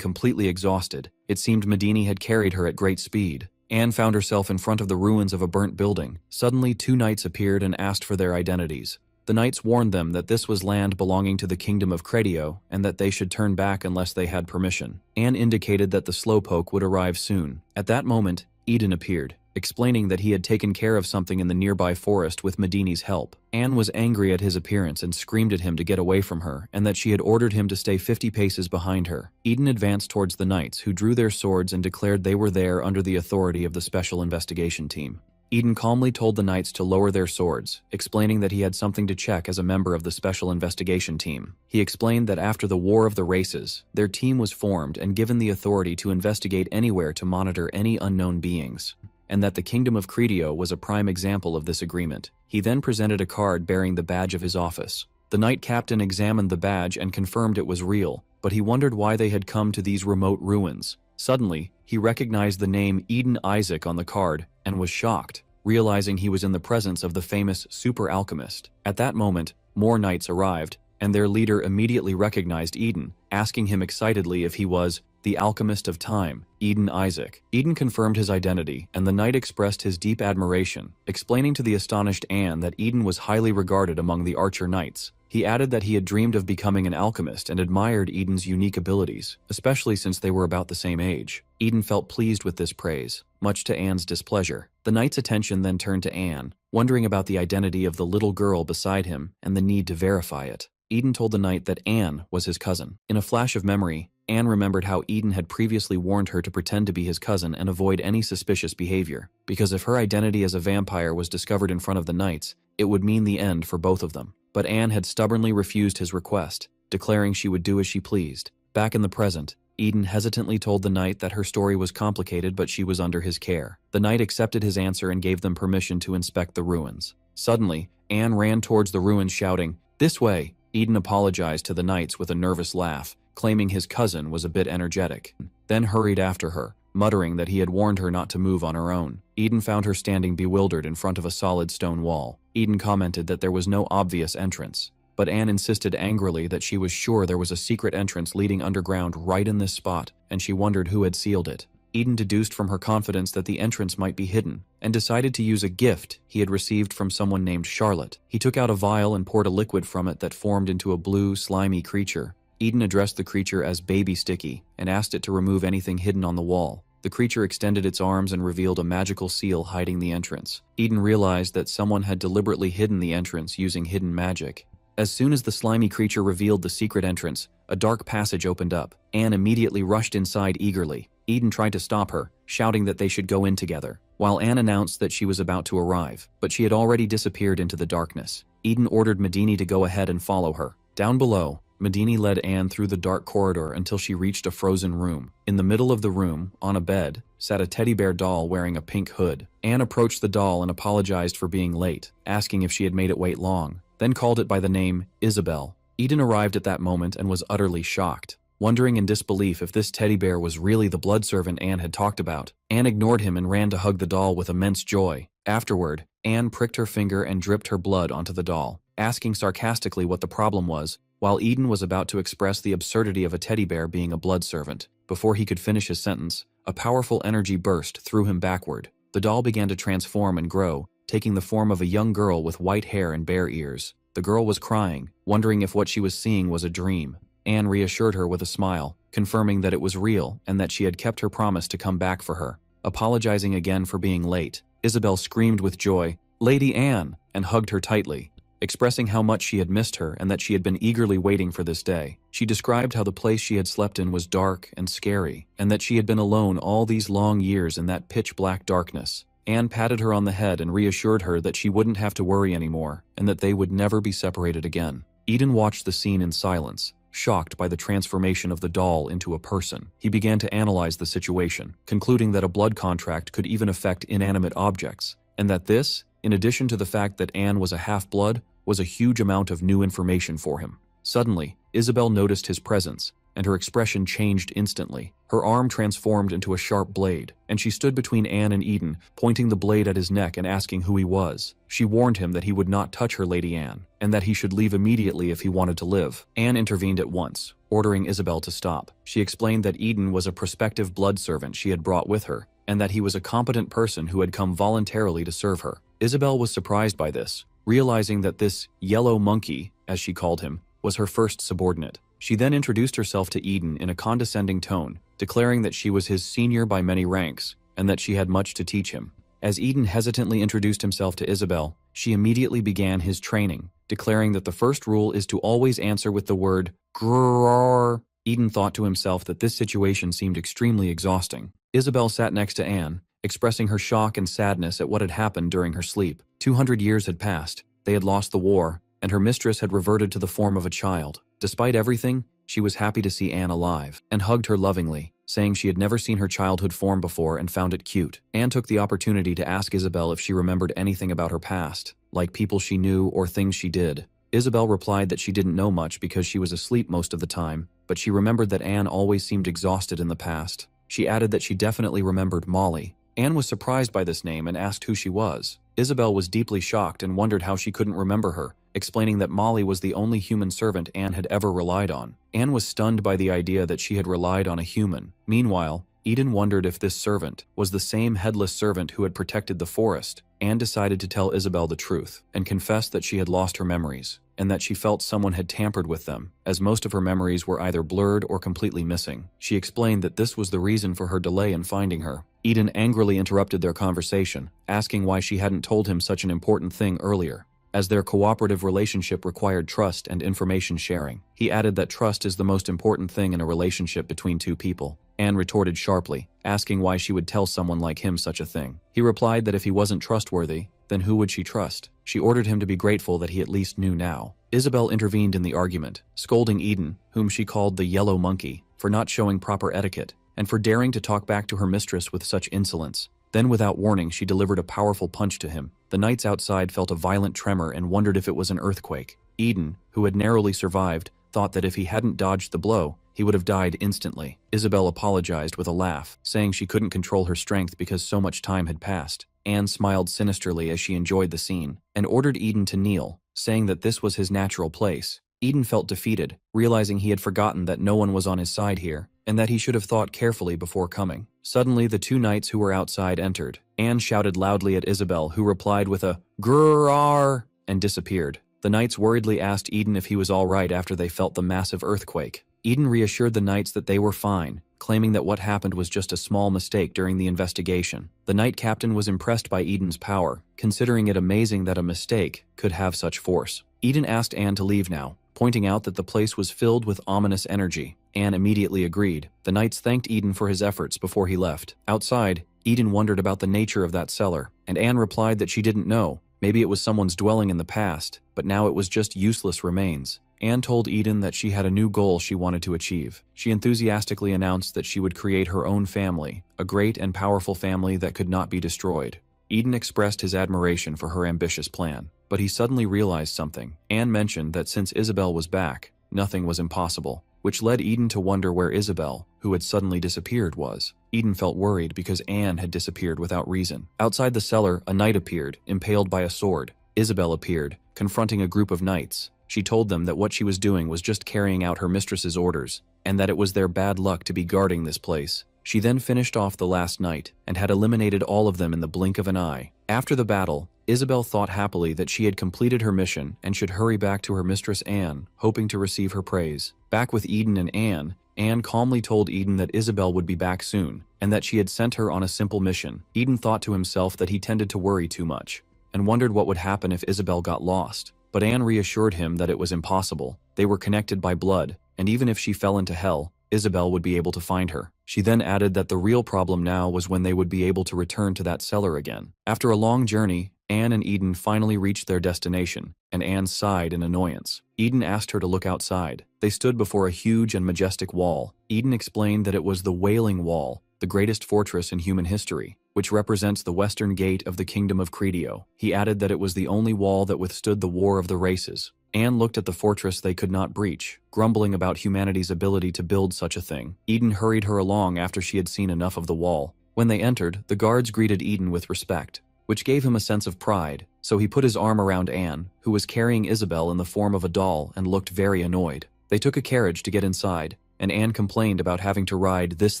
completely exhausted. It seemed Medini had carried her at great speed. Anne found herself in front of the ruins of a burnt building. Suddenly 2 knights appeared and asked for their identities. The knights warned them that this was land belonging to the kingdom of Credio and that they should turn back unless they had permission. Anne indicated that the slowpoke would arrive soon. At that moment, Eden appeared, explaining that he had taken care of something in the nearby forest with Medini's help. Anne was angry at his appearance and screamed at him to get away from her, and that she had ordered him to stay 50 paces behind her. Eden advanced towards the knights, who drew their swords and declared they were there under the authority of the Special Investigation Team. Eden calmly told the knights to lower their swords, explaining that he had something to check as a member of the Special Investigation Team. He explained that after the War of the Races, their team was formed and given the authority to investigate anywhere to monitor any unknown beings, and that the Kingdom of Credio was a prime example of this agreement. He then presented a card bearing the badge of his office. The knight captain examined the badge and confirmed it was real, but he wondered why they had come to these remote ruins. Suddenly, he recognized the name Eden Isaac on the card and was shocked, realizing he was in the presence of the famous super alchemist. At that moment, more knights arrived, and their leader immediately recognized Eden, asking him excitedly if he was the alchemist of time, Eden Isaac. Eden confirmed his identity, and the knight expressed his deep admiration, explaining to the astonished Anne that Eden was highly regarded among the archer knights. He added that he had dreamed of becoming an alchemist and admired Eden's unique abilities, especially since they were about the same age. Eden felt pleased with this praise, much to Anne's displeasure. The knight's attention then turned to Anne, wondering about the identity of the little girl beside him and the need to verify it. Eden told the knight that Anne was his cousin. In a flash of memory, Anne remembered how Eden had previously warned her to pretend to be his cousin and avoid any suspicious behavior, because if her identity as a vampire was discovered in front of the knights, it would mean the end for both of them. But Anne had stubbornly refused his request, declaring she would do as she pleased. Back in the present, Eden hesitantly told the knight that her story was complicated but she was under his care. The knight accepted his answer and gave them permission to inspect the ruins. Suddenly, Anne ran towards the ruins shouting, "This way!" Eden apologized to the knights with a nervous laugh, claiming his cousin was a bit energetic, then hurried after her, muttering that he had warned her not to move on her own. Eden found her standing bewildered in front of a solid stone wall. Eden commented that there was no obvious entrance, but Anne insisted angrily that she was sure there was a secret entrance leading underground right in this spot, and she wondered who had sealed it. Eden deduced from her confidence that the entrance might be hidden, and decided to use a gift he had received from someone named Charlotte. He took out a vial and poured a liquid from it that formed into a blue, slimy creature. Eden addressed the creature as Baby Sticky and asked it to remove anything hidden on the wall. The creature extended its arms and revealed a magical seal hiding the entrance. Eden realized that someone had deliberately hidden the entrance using hidden magic. As soon as the slimy creature revealed the secret entrance, a dark passage opened up. Anne immediately rushed inside eagerly. Eden tried to stop her, shouting that they should go in together, while Anne announced that she was about to arrive, but she had already disappeared into the darkness. Eden ordered Medini to go ahead and follow her. Down below, Medini led Anne through the dark corridor until she reached a frozen room. In the middle of the room, on a bed, sat a teddy bear doll wearing a pink hood. Anne approached the doll and apologized for being late, asking if she had made it wait long, then called it by the name Isabel. Eden arrived at that moment and was utterly shocked, wondering in disbelief if this teddy bear was really the blood servant Anne had talked about. Anne ignored him and ran to hug the doll with immense joy. Afterward, Anne pricked her finger and dripped her blood onto the doll, asking sarcastically what the problem was, while Eden was about to express the absurdity of a teddy bear being a blood servant. Before he could finish his sentence, a powerful energy burst threw him backward. The doll began to transform and grow, taking the form of a young girl with white hair and bare ears. The girl was crying, wondering if what she was seeing was a dream. Anne reassured her with a smile, confirming that it was real and that she had kept her promise to come back for her. Apologizing again for being late, Isabel screamed with joy, "Lady Anne!" and hugged her tightly, expressing how much she had missed her and that she had been eagerly waiting for this day. She described how the place she had slept in was dark and scary, and that she had been alone all these long years in that pitch-black darkness. Anne patted her on the head and reassured her that she wouldn't have to worry anymore, and that they would never be separated again. Eden watched the scene in silence, shocked by the transformation of the doll into a person. He began to analyze the situation, concluding that a blood contract could even affect inanimate objects, and that this, in addition to the fact that Anne was a half-blood, was a huge amount of new information for him. Suddenly, Isabel noticed his presence, and her expression changed instantly. Her arm transformed into a sharp blade, and she stood between Anne and Eden, pointing the blade at his neck and asking who he was. She warned him that he would not touch her, Lady Anne, and that he should leave immediately if he wanted to live. Anne intervened at once, ordering Isabel to stop. She explained that Eden was a prospective blood servant she had brought with her, and that he was a competent person who had come voluntarily to serve her. Isabel was surprised by this, realizing that this yellow monkey, as she called him, was her first subordinate. She then introduced herself to Eden in a condescending tone, declaring that she was his senior by many ranks, and that she had much to teach him. As Eden hesitantly introduced himself to Isabel, she immediately began his training, declaring that the first rule is to always answer with the word grrrr. Eden thought to himself that this situation seemed extremely exhausting. Isabel sat next to Anne, expressing her shock and sadness at what had happened during her sleep. 200 years had passed, they had lost the war, and her mistress had reverted to the form of a child. Despite everything, she was happy to see Anne alive, and hugged her lovingly, saying she had never seen her childhood form before and found it cute. Anne took the opportunity to ask Isabel if she remembered anything about her past, like people she knew or things she did. Isabel replied that she didn't know much because she was asleep most of the time, but she remembered that Anne always seemed exhausted in the past. She added that she definitely remembered Molly. Anne was surprised by this name and asked who she was. Isabel was deeply shocked and wondered how she couldn't remember her, explaining that Molly was the only human servant Anne had ever relied on. Anne was stunned by the idea that she had relied on a human. Meanwhile, Eden wondered if this servant was the same headless servant who had protected the forest. Anne decided to tell Isabel the truth, and confessed that she had lost her memories, and that she felt someone had tampered with them, as most of her memories were either blurred or completely missing. She explained that this was the reason for her delay in finding her. Eden angrily interrupted their conversation, asking why she hadn't told him such an important thing earlier, as their cooperative relationship required trust and information sharing. He added that trust is the most important thing in a relationship between two people. Anne retorted sharply, asking why she would tell someone like him such a thing. He replied that if he wasn't trustworthy, then who would she trust? She ordered him to be grateful that he at least knew now. Isabel intervened in the argument, scolding Eden, whom she called the yellow monkey, for not showing proper etiquette, and for daring to talk back to her mistress with such insolence. Then without warning, she delivered a powerful punch to him. The knights outside felt a violent tremor and wondered if it was an earthquake. Eden, who had narrowly survived, thought that if he hadn't dodged the blow, he would have died instantly. Isabel apologized with a laugh, saying she couldn't control her strength because so much time had passed. Anne smiled sinisterly as she enjoyed the scene, and ordered Eden to kneel, saying that this was his natural place. Eden felt defeated, realizing he had forgotten that no one was on his side here, and that he should have thought carefully before coming. Suddenly, the two knights who were outside entered. Anne shouted loudly at Isabel, who replied with a grrrr and disappeared. The knights worriedly asked Eden if he was all right after they felt the massive earthquake. Eden reassured the knights that they were fine, claiming that what happened was just a small mistake during the investigation. The knight captain was impressed by Eden's power, considering it amazing that a mistake could have such force. Eden asked Anne to leave now, pointing out that the place was filled with ominous energy. Anne immediately agreed. The knights thanked Eden for his efforts before he left. Outside, Eden wondered about the nature of that cellar, and Anne replied that she didn't know. Maybe it was someone's dwelling in the past, but now it was just useless remains. Anne told Eden that she had a new goal she wanted to achieve. She enthusiastically announced that she would create her own family, a great and powerful family that could not be destroyed. Eden expressed his admiration for her ambitious plan, but he suddenly realized something. Anne mentioned that since Isabel was back, nothing was impossible, which led Eden to wonder where Isabel, who had suddenly disappeared, was. Eden felt worried because Anne had disappeared without reason. Outside the cellar, a knight appeared, impaled by a sword. Isabel appeared, confronting a group of knights. She told them that what she was doing was just carrying out her mistress's orders, and that it was their bad luck to be guarding this place. She then finished off the last knight, and had eliminated all of them in the blink of an eye. After the battle, Isabel thought happily that she had completed her mission and should hurry back to her mistress Anne, hoping to receive her praise. Back with Eden and Anne calmly told Eden that Isabel would be back soon, and that she had sent her on a simple mission. Eden thought to himself that he tended to worry too much, and wondered what would happen if Isabel got lost. But Anne reassured him that it was impossible. They were connected by blood, and even if she fell into hell, Isabel would be able to find her. She then added that the real problem now was when they would be able to return to that cellar again. After a long journey, Anne and Eden finally reached their destination, and Anne sighed in annoyance. Eden asked her to look outside. They stood before a huge and majestic wall. Eden explained that it was the Wailing Wall, the greatest fortress in human history, which represents the western gate of the kingdom of Credio. He added that it was the only wall that withstood the war of the races. Anne looked at the fortress they could not breach, grumbling about humanity's ability to build such a thing. Eden hurried her along after she had seen enough of the wall. When they entered, the guards greeted Eden with respect, which gave him a sense of pride, so he put his arm around Anne, who was carrying Isabel in the form of a doll and looked very annoyed. They took a carriage to get inside, and Anne complained about having to ride this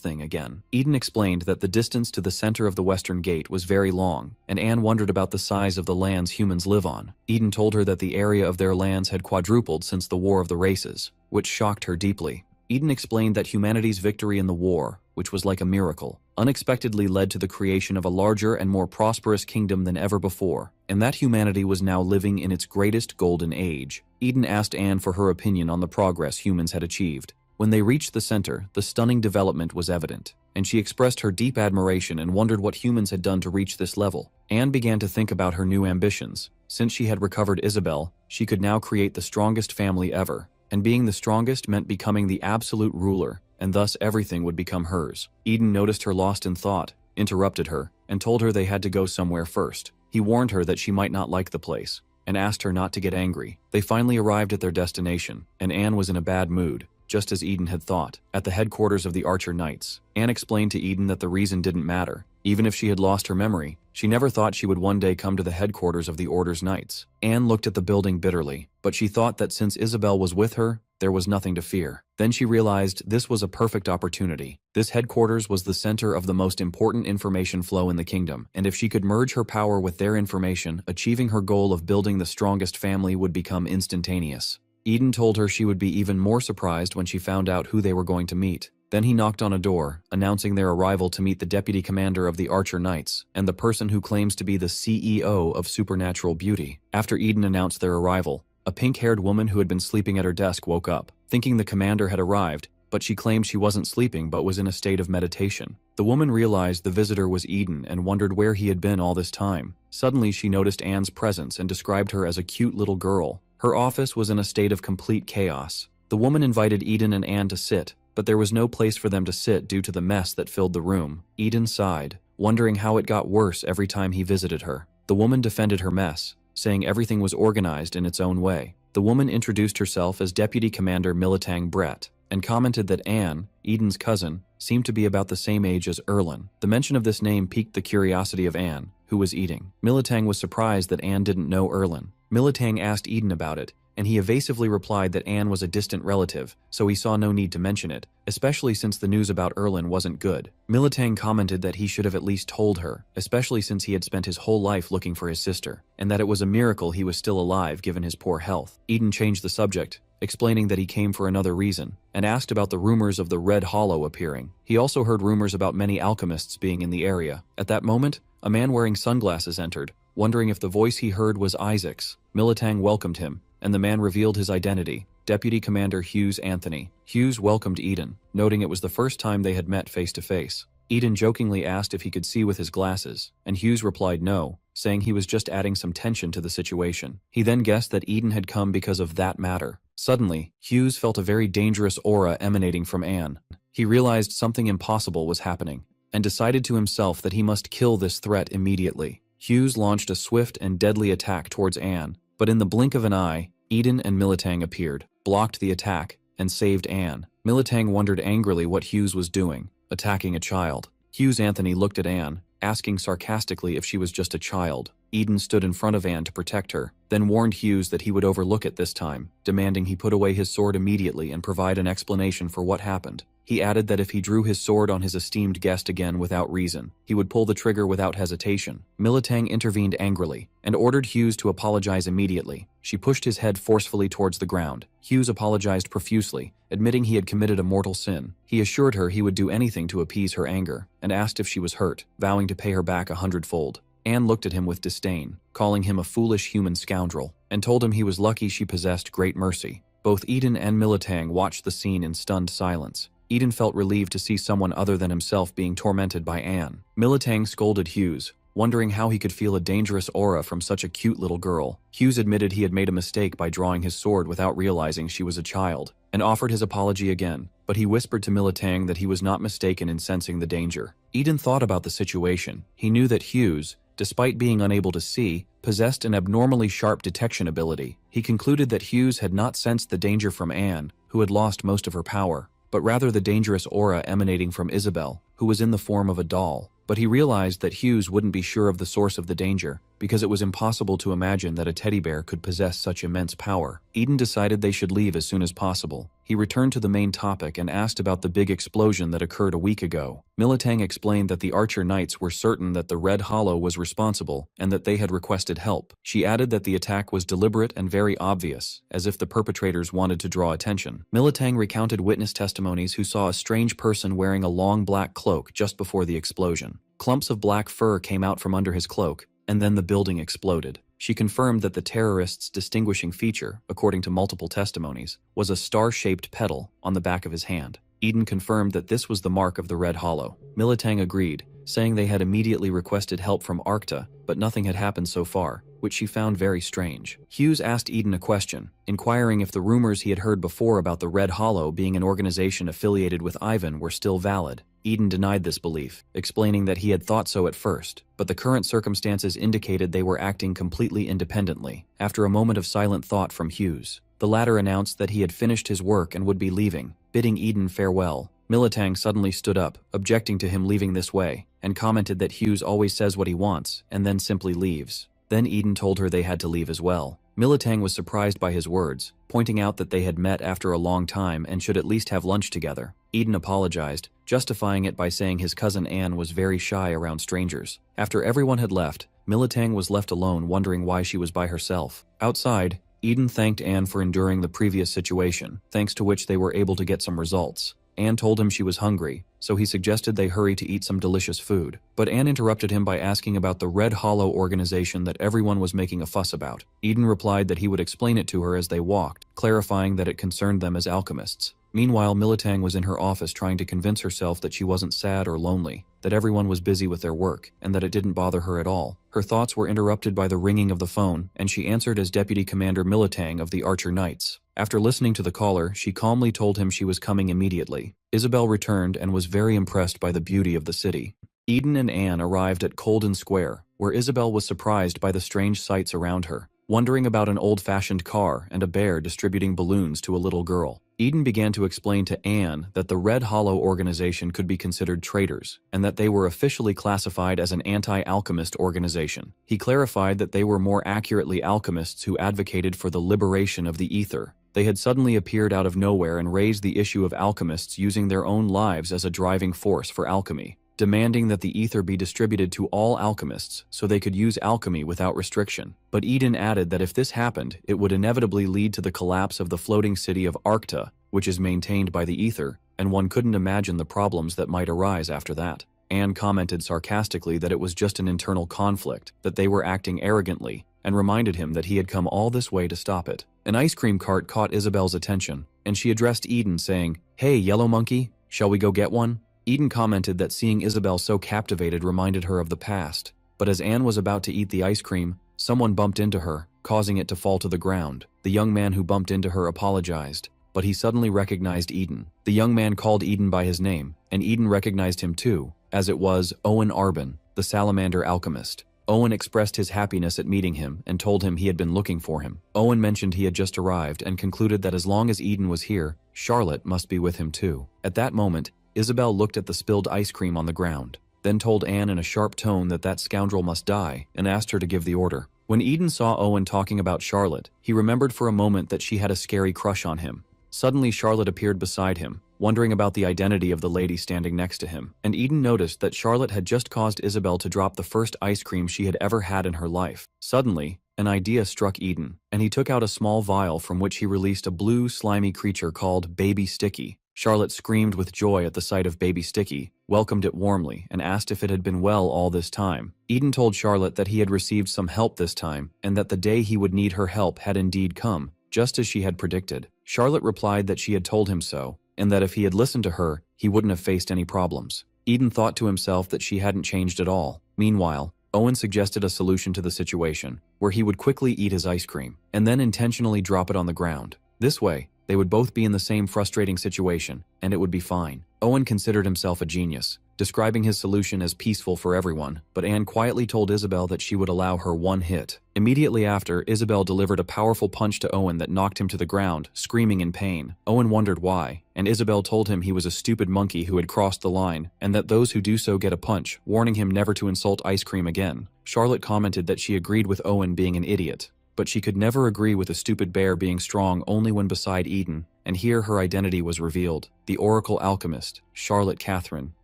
thing again. Eden explained that the distance to the center of the western gate was very long, and Anne wondered about the size of the lands humans live on. Eden told her that the area of their lands had quadrupled since the War of the Races, which shocked her deeply. Eden explained that humanity's victory in the war, which was like a miracle, unexpectedly led to the creation of a larger and more prosperous kingdom than ever before, and that humanity was now living in its greatest golden age. Eden asked Anne for her opinion on the progress humans had achieved. When they reached the center, the stunning development was evident, and she expressed her deep admiration and wondered what humans had done to reach this level. Anne began to think about her new ambitions. Since she had recovered Isabel, she could now create the strongest family ever, and being the strongest meant becoming the absolute ruler, and thus everything would become hers. Eden noticed her lost in thought, interrupted her, and told her they had to go somewhere first. He warned her that she might not like the place, and asked her not to get angry. They finally arrived at their destination, and Anne was in a bad mood, just as Eden had thought. At the headquarters of the Archer Knights, Anne explained to Eden that the reason didn't matter. Even if she had lost her memory, she never thought she would one day come to the headquarters of the Order's Knights. Anne looked at the building bitterly, but she thought that since Isabel was with her, there was nothing to fear. Then she realized this was a perfect opportunity. This headquarters was the center of the most important information flow in the kingdom, and if she could merge her power with their information, achieving her goal of building the strongest family would become instantaneous. Eden told her she would be even more surprised when she found out who they were going to meet. Then he knocked on a door, announcing their arrival to meet the deputy commander of the Archer Knights and the person who claims to be the CEO of Supernatural Beauty. After Eden announced their arrival, a pink-haired woman who had been sleeping at her desk woke up, thinking the commander had arrived, but she claimed she wasn't sleeping but was in a state of meditation. The woman realized the visitor was Eden and wondered where he had been all this time. Suddenly she noticed Anne's presence and described her as a cute little girl. Her office was in a state of complete chaos. The woman invited Eden and Anne to sit, but there was no place for them to sit due to the mess that filled the room. Eden sighed, wondering how it got worse every time he visited her. The woman defended her mess, saying everything was organized in its own way. The woman introduced herself as Deputy Commander Militang Brett, and commented that Anne, Eden's cousin, seemed to be about the same age as Erlin. The mention of this name piqued the curiosity of Anne, who was eating. Militang was surprised that Anne didn't know Erlin. Militang asked Eden about it, and he evasively replied that Anne was a distant relative, so he saw no need to mention it, especially since the news about Erlin wasn't good. Militang commented that he should have at least told her, especially since he had spent his whole life looking for his sister, and that it was a miracle he was still alive given his poor health. Eden changed the subject, explaining that he came for another reason, and asked about the rumors of the Red Hollow appearing. He also heard rumors about many alchemists being in the area. At that moment, a man wearing sunglasses entered, wondering if the voice he heard was Isaac's. Militang welcomed him, and the man revealed his identity, Deputy Commander Hughes Anthony. Hughes welcomed Eden, noting it was the first time they had met face to face. Eden jokingly asked if he could see with his glasses, and Hughes replied no, saying he was just adding some tension to the situation. He then guessed that Eden had come because of that matter. Suddenly, Hughes felt a very dangerous aura emanating from Anne. He realized something impossible was happening, and decided to himself that he must kill this threat immediately. Hughes launched a swift and deadly attack towards Anne, but in the blink of an eye, Eden and Militang appeared, blocked the attack, and saved Anne. Militang wondered angrily what Hughes was doing, attacking a child. Hughes Anthony looked at Anne, asking sarcastically if she was just a child. Eden stood in front of Anne to protect her, then warned Hughes that he would overlook it this time, demanding he put away his sword immediately and provide an explanation for what happened. He added that if he drew his sword on his esteemed guest again without reason, he would pull the trigger without hesitation. Militang intervened angrily, and ordered Hughes to apologize immediately. She pushed his head forcefully towards the ground. Hughes apologized profusely, admitting he had committed a mortal sin. He assured her he would do anything to appease her anger, and asked if she was hurt, vowing to pay her back 100-fold. Anne looked at him with disdain, calling him a foolish human scoundrel, and told him he was lucky she possessed great mercy. Both Eden and Militang watched the scene in stunned silence. Eden felt relieved to see someone other than himself being tormented by Anne. Militang scolded Hughes, wondering how he could feel a dangerous aura from such a cute little girl. Hughes admitted he had made a mistake by drawing his sword without realizing she was a child, and offered his apology again, but he whispered to Militang that he was not mistaken in sensing the danger. Eden thought about the situation. He knew that Hughes, despite being unable to see, possessed an abnormally sharp detection ability. He concluded that Hughes had not sensed the danger from Anne, who had lost most of her power, but rather the dangerous aura emanating from Isabel, who was in the form of a doll. But he realized that Hughes wouldn't be sure of the source of the danger, because it was impossible to imagine that a teddy bear could possess such immense power. Eden decided they should leave as soon as possible. He returned to the main topic and asked about the big explosion that occurred a week ago. Militang explained that the Archer Knights were certain that the Red Hollow was responsible and that they had requested help. She added that the attack was deliberate and very obvious, as if the perpetrators wanted to draw attention. Militang recounted witness testimonies who saw a strange person wearing a long black cloak just before the explosion. Clumps of black fur came out from under his cloak, and then the building exploded. She confirmed that the terrorist's distinguishing feature, according to multiple testimonies, was a star-shaped petal on the back of his hand. Eden confirmed that this was the mark of the Red Hollow. Militang agreed, saying they had immediately requested help from Arcta, but nothing had happened so far, which she found very strange. Hughes asked Eden a question, inquiring if the rumors he had heard before about the Red Hollow being an organization affiliated with Ivan were still valid. Eden denied this belief, explaining that he had thought so at first, but the current circumstances indicated they were acting completely independently. After a moment of silent thought from Hughes, the latter announced that he had finished his work and would be leaving, bidding Eden farewell. Militang suddenly stood up, objecting to him leaving this way, and commented that Hughes always says what he wants, and then simply leaves. Then Eden told her they had to leave as well. Militang was surprised by his words, pointing out that they had met after a long time and should at least have lunch together. Eden apologized, justifying it by saying his cousin Anne was very shy around strangers. After everyone had left, Militang was left alone wondering why she was by herself. Outside, Eden thanked Anne for enduring the previous situation, thanks to which they were able to get some results. Anne told him she was hungry, so he suggested they hurry to eat some delicious food. But Anne interrupted him by asking about the Red Hollow organization that everyone was making a fuss about. Eden replied that he would explain it to her as they walked, clarifying that it concerned them as alchemists. Meanwhile, Militang was in her office trying to convince herself that she wasn't sad or lonely, that everyone was busy with their work, and that it didn't bother her at all. Her thoughts were interrupted by the ringing of the phone, and she answered as Deputy Commander Militang of the Archer Knights. After listening to the caller, she calmly told him she was coming immediately. Isabel returned and was very impressed by the beauty of the city. Eden and Anne arrived at Colden Square, where Isabel was surprised by the strange sights around her, wondering about an old-fashioned car and a bear distributing balloons to a little girl. Eden began to explain to Anne that the Red Hollow organization could be considered traitors, and that they were officially classified as an anti-alchemist organization. He clarified that they were more accurately alchemists who advocated for the liberation of the ether. They had suddenly appeared out of nowhere and raised the issue of alchemists using their own lives as a driving force for alchemy, demanding that the ether be distributed to all alchemists so they could use alchemy without restriction. But Eden added that if this happened, it would inevitably lead to the collapse of the floating city of Arcta, which is maintained by the ether, and one couldn't imagine the problems that might arise after that. Anne commented sarcastically that it was just an internal conflict, that they were acting arrogantly, and reminded him that he had come all this way to stop it. An ice cream cart caught Isabel's attention, and she addressed Eden saying, "Hey, yellow monkey, shall we go get one?" Eden commented that seeing Isabel so captivated reminded her of the past, but as Anne was about to eat the ice cream, someone bumped into her, causing it to fall to the ground. The young man who bumped into her apologized, but he suddenly recognized Eden. The young man called Eden by his name, and Eden recognized him too, as it was Owen Arbin, the salamander alchemist. Owen expressed his happiness at meeting him and told him he had been looking for him. Owen mentioned he had just arrived and concluded that as long as Eden was here, Charlotte must be with him too. At that moment, Isabel looked at the spilled ice cream on the ground, then told Anne in a sharp tone that that scoundrel must die and asked her to give the order. When Eden saw Owen talking about Charlotte, he remembered for a moment that she had a scary crush on him. Suddenly, Charlotte appeared beside him, wondering about the identity of the lady standing next to him, and Eden noticed that Charlotte had just caused Isabel to drop the first ice cream she had ever had in her life. Suddenly, an idea struck Eden, and he took out a small vial from which he released a blue, slimy creature called Baby Sticky. Charlotte screamed with joy at the sight of Baby Sticky, welcomed it warmly, and asked if it had been well all this time. Eden told Charlotte that he had received some help this time, and that the day he would need her help had indeed come, just as she had predicted. Charlotte replied that she had told him so, and that if he had listened to her, he wouldn't have faced any problems. Eden thought to himself that she hadn't changed at all. Meanwhile, Owen suggested a solution to the situation, where he would quickly eat his ice cream, and then intentionally drop it on the ground. This way, they would both be in the same frustrating situation, and it would be fine. Owen considered himself a genius, describing his solution as peaceful for everyone, but Anne quietly told Isabel that she would allow her one hit. Immediately after, Isabel delivered a powerful punch to Owen that knocked him to the ground, screaming in pain. Owen wondered why, and Isabel told him he was a stupid monkey who had crossed the line, and that those who do so get a punch, warning him never to insult ice cream again. Charlotte commented that she agreed with Owen being an idiot, but she could never agree with a stupid bear being strong only when beside Eden, and here her identity was revealed. The Oracle Alchemist, Charlotte Catherine.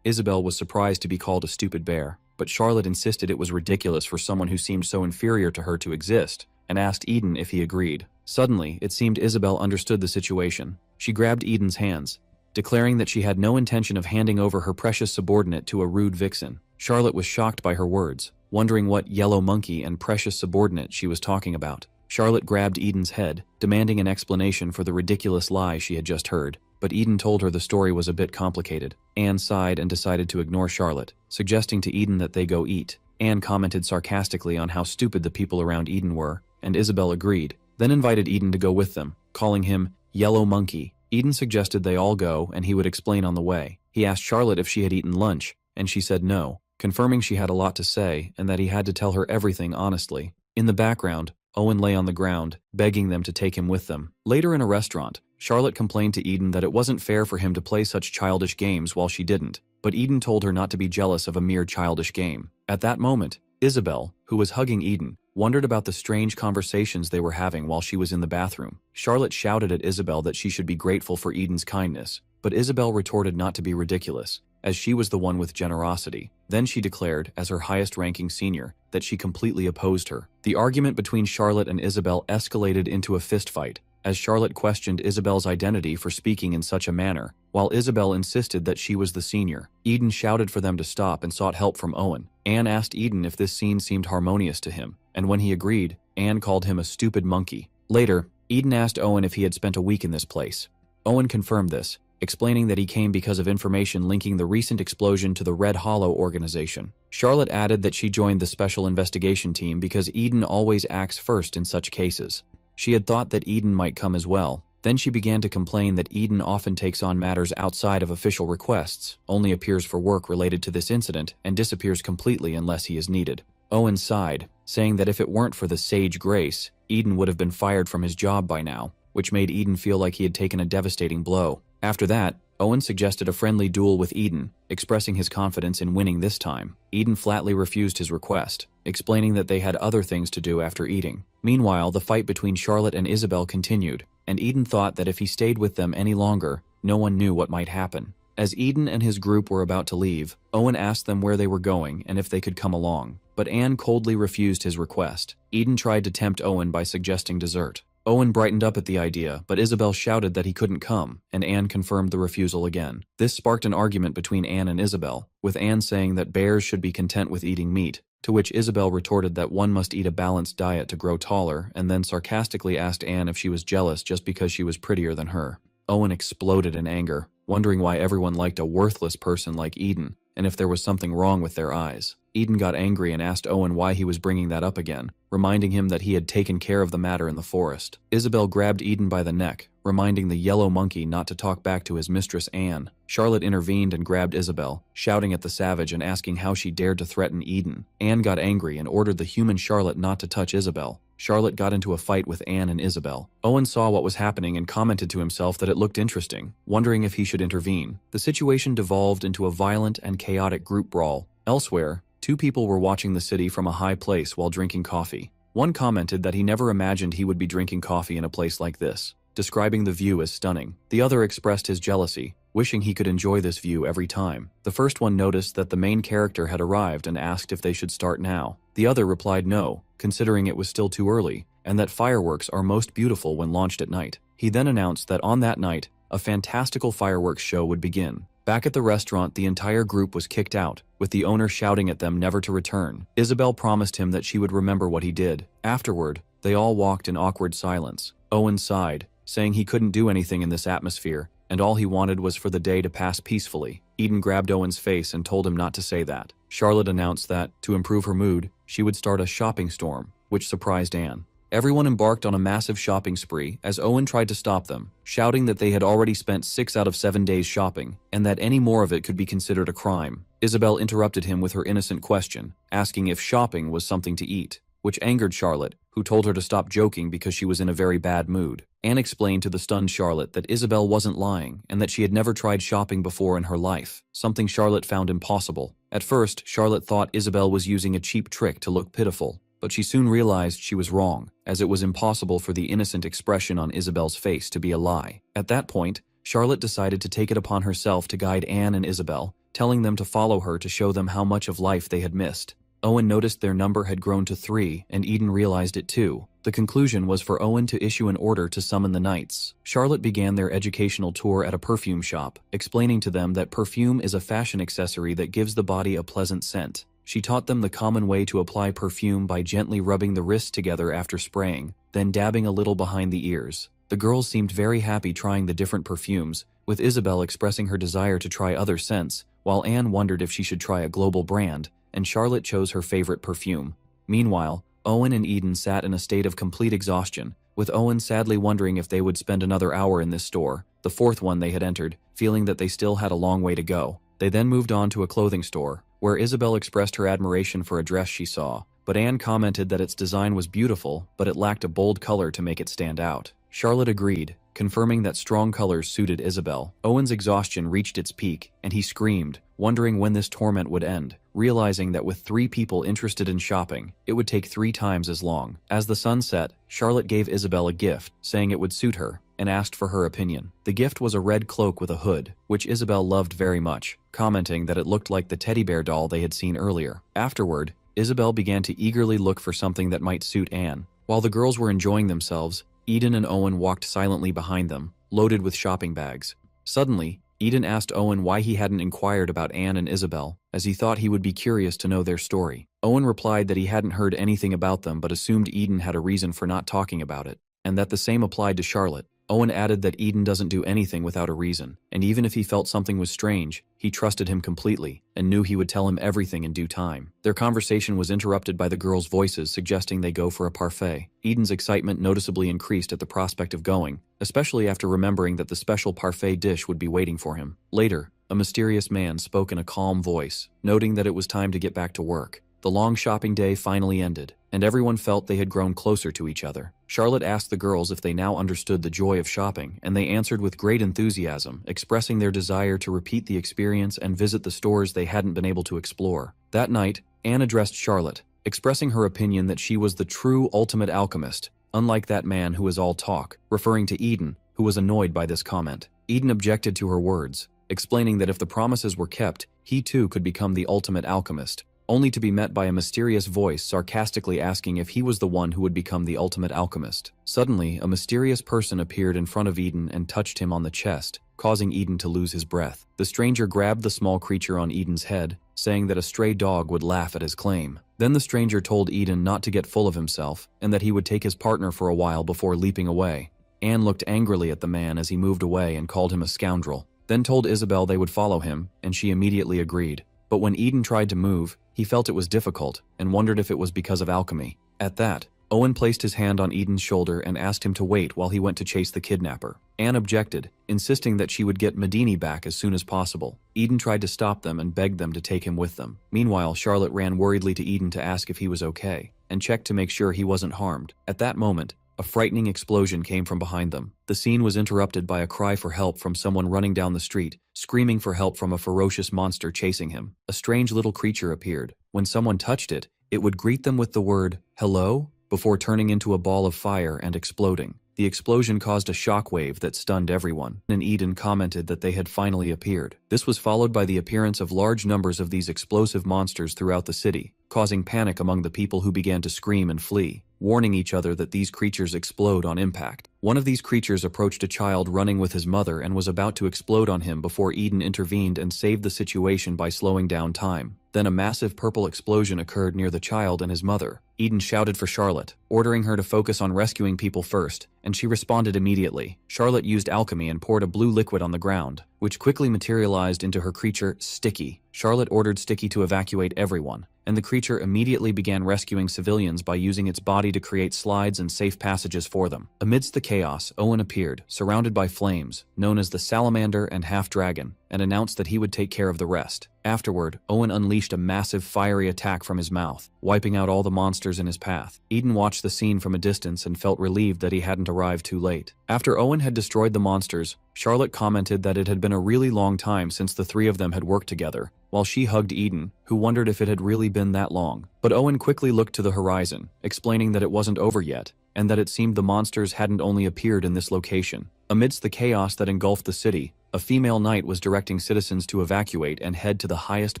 Isabel was surprised to be called a stupid bear, but Charlotte insisted it was ridiculous for someone who seemed so inferior to her to exist, and asked Eden if he agreed. Suddenly, it seemed Isabel understood the situation. She grabbed Eden's hands, declaring that she had no intention of handing over her precious subordinate to a rude vixen. Charlotte was shocked by her words, wondering what yellow monkey and precious subordinate she was talking about. Charlotte grabbed Eden's head, demanding an explanation for the ridiculous lie she had just heard, but Eden told her the story was a bit complicated. Anne sighed and decided to ignore Charlotte, suggesting to Eden that they go eat. Anne commented sarcastically on how stupid the people around Eden were, and Isabel agreed, then invited Eden to go with them, calling him Yellow Monkey. Eden suggested they all go and he would explain on the way. He asked Charlotte if she had eaten lunch, and she said no, confirming she had a lot to say and that he had to tell her everything honestly. In the background, Owen lay on the ground, begging them to take him with them. Later in a restaurant, Charlotte complained to Eden that it wasn't fair for him to play such childish games while she didn't, but Eden told her not to be jealous of a mere childish game. At that moment, Isabel, who was hugging Eden, wondered about the strange conversations they were having while she was in the bathroom. Charlotte shouted at Isabel that she should be grateful for Eden's kindness, but Isabel retorted not to be ridiculous, as she was the one with generosity. Then she declared, as her highest-ranking senior, that she completely opposed her. The argument between Charlotte and Isabel escalated into a fistfight, as Charlotte questioned Isabel's identity for speaking in such a manner, while Isabel insisted that she was the senior. Eden shouted for them to stop and sought help from Owen. Anne asked Eden if this scene seemed harmonious to him, and when he agreed, Anne called him a stupid monkey. Later, Eden asked Owen if he had spent a week in this place. Owen confirmed this, explaining that he came because of information linking the recent explosion to the Red Hollow organization. Charlotte added that she joined the special investigation team because Eden always acts first in such cases. She had thought that Eden might come as well. Then she began to complain that Eden often takes on matters outside of official requests, only appears for work related to this incident, and disappears completely unless he is needed. Owen sighed, saying that if it weren't for the sage Grace, Eden would have been fired from his job by now, which made Eden feel like he had taken a devastating blow. After that, Owen suggested a friendly duel with Eden, expressing his confidence in winning this time. Eden flatly refused his request, explaining that they had other things to do after eating. Meanwhile, the fight between Charlotte and Isabel continued, and Eden thought that if he stayed with them any longer, no one knew what might happen. As Eden and his group were about to leave, Owen asked them where they were going and if they could come along, but Anne coldly refused his request. Eden tried to tempt Owen by suggesting dessert. Owen brightened up at the idea, but Isabel shouted that he couldn't come, and Anne confirmed the refusal again. This sparked an argument between Anne and Isabel, with Anne saying that bears should be content with eating meat, to which Isabel retorted that one must eat a balanced diet to grow taller, and then sarcastically asked Anne if she was jealous just because she was prettier than her. Owen exploded in anger, wondering why everyone liked a worthless person like Eden, and if there was something wrong with their eyes. Eden got angry and asked Owen why he was bringing that up again, reminding him that he had taken care of the matter in the forest. Isabel grabbed Eden by the neck, reminding the yellow monkey not to talk back to his mistress Anne. Charlotte intervened and grabbed Isabel, shouting at the savage and asking how she dared to threaten Eden. Anne got angry and ordered the human Charlotte not to touch Isabel. Charlotte got into a fight with Anne and Isabel. Owen saw what was happening and commented to himself that it looked interesting, wondering if he should intervene. The situation devolved into a violent and chaotic group brawl. Elsewhere, two people were watching the city from a high place while drinking coffee. One commented that he never imagined he would be drinking coffee in a place like this, describing the view as stunning. The other expressed his jealousy, wishing he could enjoy this view every time. The first one noticed that the main character had arrived and asked if they should start now. The other replied no, considering it was still too early, and that fireworks are most beautiful when launched at night. He then announced that on that night, a fantastical fireworks show would begin. Back at the restaurant, the entire group was kicked out, with the owner shouting at them never to return. Isabel promised him that she would remember what he did. Afterward, they all walked in awkward silence. Owen sighed, saying he couldn't do anything in this atmosphere, and all he wanted was for the day to pass peacefully. Eden grabbed Owen's face and told him not to say that. Charlotte announced that, to improve her mood, she would start a shopping storm, which surprised Anne. Everyone embarked on a massive shopping spree as Owen tried to stop them, shouting that they had already spent 6 out of 7 days shopping, and that any more of it could be considered a crime. Isabel interrupted him with her innocent question, asking if shopping was something to eat, which angered Charlotte, who told her to stop joking because she was in a very bad mood. Anne explained to the stunned Charlotte that Isabel wasn't lying and that she had never tried shopping before in her life, something Charlotte found impossible. At first, Charlotte thought Isabel was using a cheap trick to look pitiful, but she soon realized she was wrong, as it was impossible for the innocent expression on Isabel's face to be a lie. At that point, Charlotte decided to take it upon herself to guide Anne and Isabel, telling them to follow her to show them how much of life they had missed. Owen noticed their number had grown to 3, and Eden realized it too. The conclusion was for Owen to issue an order to summon the knights. Charlotte began their educational tour at a perfume shop, explaining to them that perfume is a fashion accessory that gives the body a pleasant scent. She taught them the common way to apply perfume by gently rubbing the wrists together after spraying, then dabbing a little behind the ears. The girls seemed very happy trying the different perfumes, with Isabel expressing her desire to try other scents, while Anne wondered if she should try a global brand, and Charlotte chose her favorite perfume. Meanwhile, Owen and Eden sat in a state of complete exhaustion, with Owen sadly wondering if they would spend another hour in this store, the 4th one they had entered, feeling that they still had a long way to go. They then moved on to a clothing store, where Isabel expressed her admiration for a dress she saw, but Anne commented that its design was beautiful, but it lacked a bold color to make it stand out. Charlotte agreed, confirming that strong colors suited Isabel. Owen's exhaustion reached its peak, and he screamed, wondering when this torment would end, realizing that with 3 people interested in shopping, it would take 3 times as long. As the sun set, Charlotte gave Isabel a gift, saying it would suit her, and asked for her opinion. The gift was a red cloak with a hood, which Isabel loved very much, commenting that it looked like the teddy bear doll they had seen earlier. Afterward, Isabel began to eagerly look for something that might suit Anne. While the girls were enjoying themselves, Eden and Owen walked silently behind them, loaded with shopping bags. Suddenly, Eden asked Owen why he hadn't inquired about Anne and Isabel, as he thought he would be curious to know their story. Owen replied that he hadn't heard anything about them but assumed Eden had a reason for not talking about it, and that the same applied to Charlotte. Owen added that Eden doesn't do anything without a reason, and even if he felt something was strange, he trusted him completely, and knew he would tell him everything in due time. Their conversation was interrupted by the girls' voices suggesting they go for a parfait. Eden's excitement noticeably increased at the prospect of going, especially after remembering that the special parfait dish would be waiting for him. Later, a mysterious man spoke in a calm voice, noting that it was time to get back to work. The long shopping day finally ended, and everyone felt they had grown closer to each other. Charlotte asked the girls if they now understood the joy of shopping, and they answered with great enthusiasm, expressing their desire to repeat the experience and visit the stores they hadn't been able to explore. That night, Anne addressed Charlotte, expressing her opinion that she was the true ultimate alchemist, unlike that man who was all talk, referring to Eden, who was annoyed by this comment. Eden objected to her words, explaining that if the promises were kept, he too could become the ultimate alchemist, only to be met by a mysterious voice sarcastically asking if he was the one who would become the ultimate alchemist. Suddenly, a mysterious person appeared in front of Eden and touched him on the chest, causing Eden to lose his breath. The stranger grabbed the small creature on Eden's head, saying that a stray dog would laugh at his claim. Then the stranger told Eden not to get full of himself, and that he would take his partner for a while before leaping away. Anne looked angrily at the man as he moved away and called him a scoundrel, then told Isabel they would follow him, and she immediately agreed. But when Eden tried to move, he felt it was difficult and wondered if it was because of alchemy. At that, Owen placed his hand on Eden's shoulder and asked him to wait while he went to chase the kidnapper. Anne objected, insisting that she would get Medini back as soon as possible. Eden tried to stop them and begged them to take him with them. Meanwhile, Charlotte ran worriedly to Eden to ask if he was okay, and checked to make sure he wasn't harmed. At that moment, a frightening explosion came from behind them. The scene was interrupted by a cry for help from someone running down the street, screaming for help from a ferocious monster chasing him. A strange little creature appeared. When someone touched it, it would greet them with the word, "Hello?" before turning into a ball of fire and exploding. The explosion caused a shockwave that stunned everyone, and Eden commented that they had finally appeared. This was followed by the appearance of large numbers of these explosive monsters throughout the city, causing panic among the people who began to scream and flee, warning each other that these creatures explode on impact. One of these creatures approached a child running with his mother and was about to explode on him before Eden intervened and saved the situation by slowing down time. Then a massive purple explosion occurred near the child and his mother. Eden shouted for Charlotte, ordering her to focus on rescuing people first, and she responded immediately. Charlotte used alchemy and poured a blue liquid on the ground, which quickly materialized into her creature, Sticky. Charlotte ordered Sticky to evacuate everyone, and the creature immediately began rescuing civilians by using its body to create slides and safe passages for them. Amidst the chaos, Owen appeared, surrounded by flames, known as the Salamander and Half-Dragon, and announced that he would take care of the rest. Afterward, Owen unleashed a massive fiery attack from his mouth, wiping out all the monsters in his path. Eden watched the scene from a distance and felt relieved that he hadn't arrived too late. After Owen had destroyed the monsters, Charlotte commented that it had been a really long time since the three of them had worked together, while she hugged Eden, who wondered if it had really been that long. But Owen quickly looked to the horizon, explaining that it wasn't over yet, and that it seemed the monsters hadn't only appeared in this location. Amidst the chaos that engulfed the city, a female knight was directing citizens to evacuate and head to the highest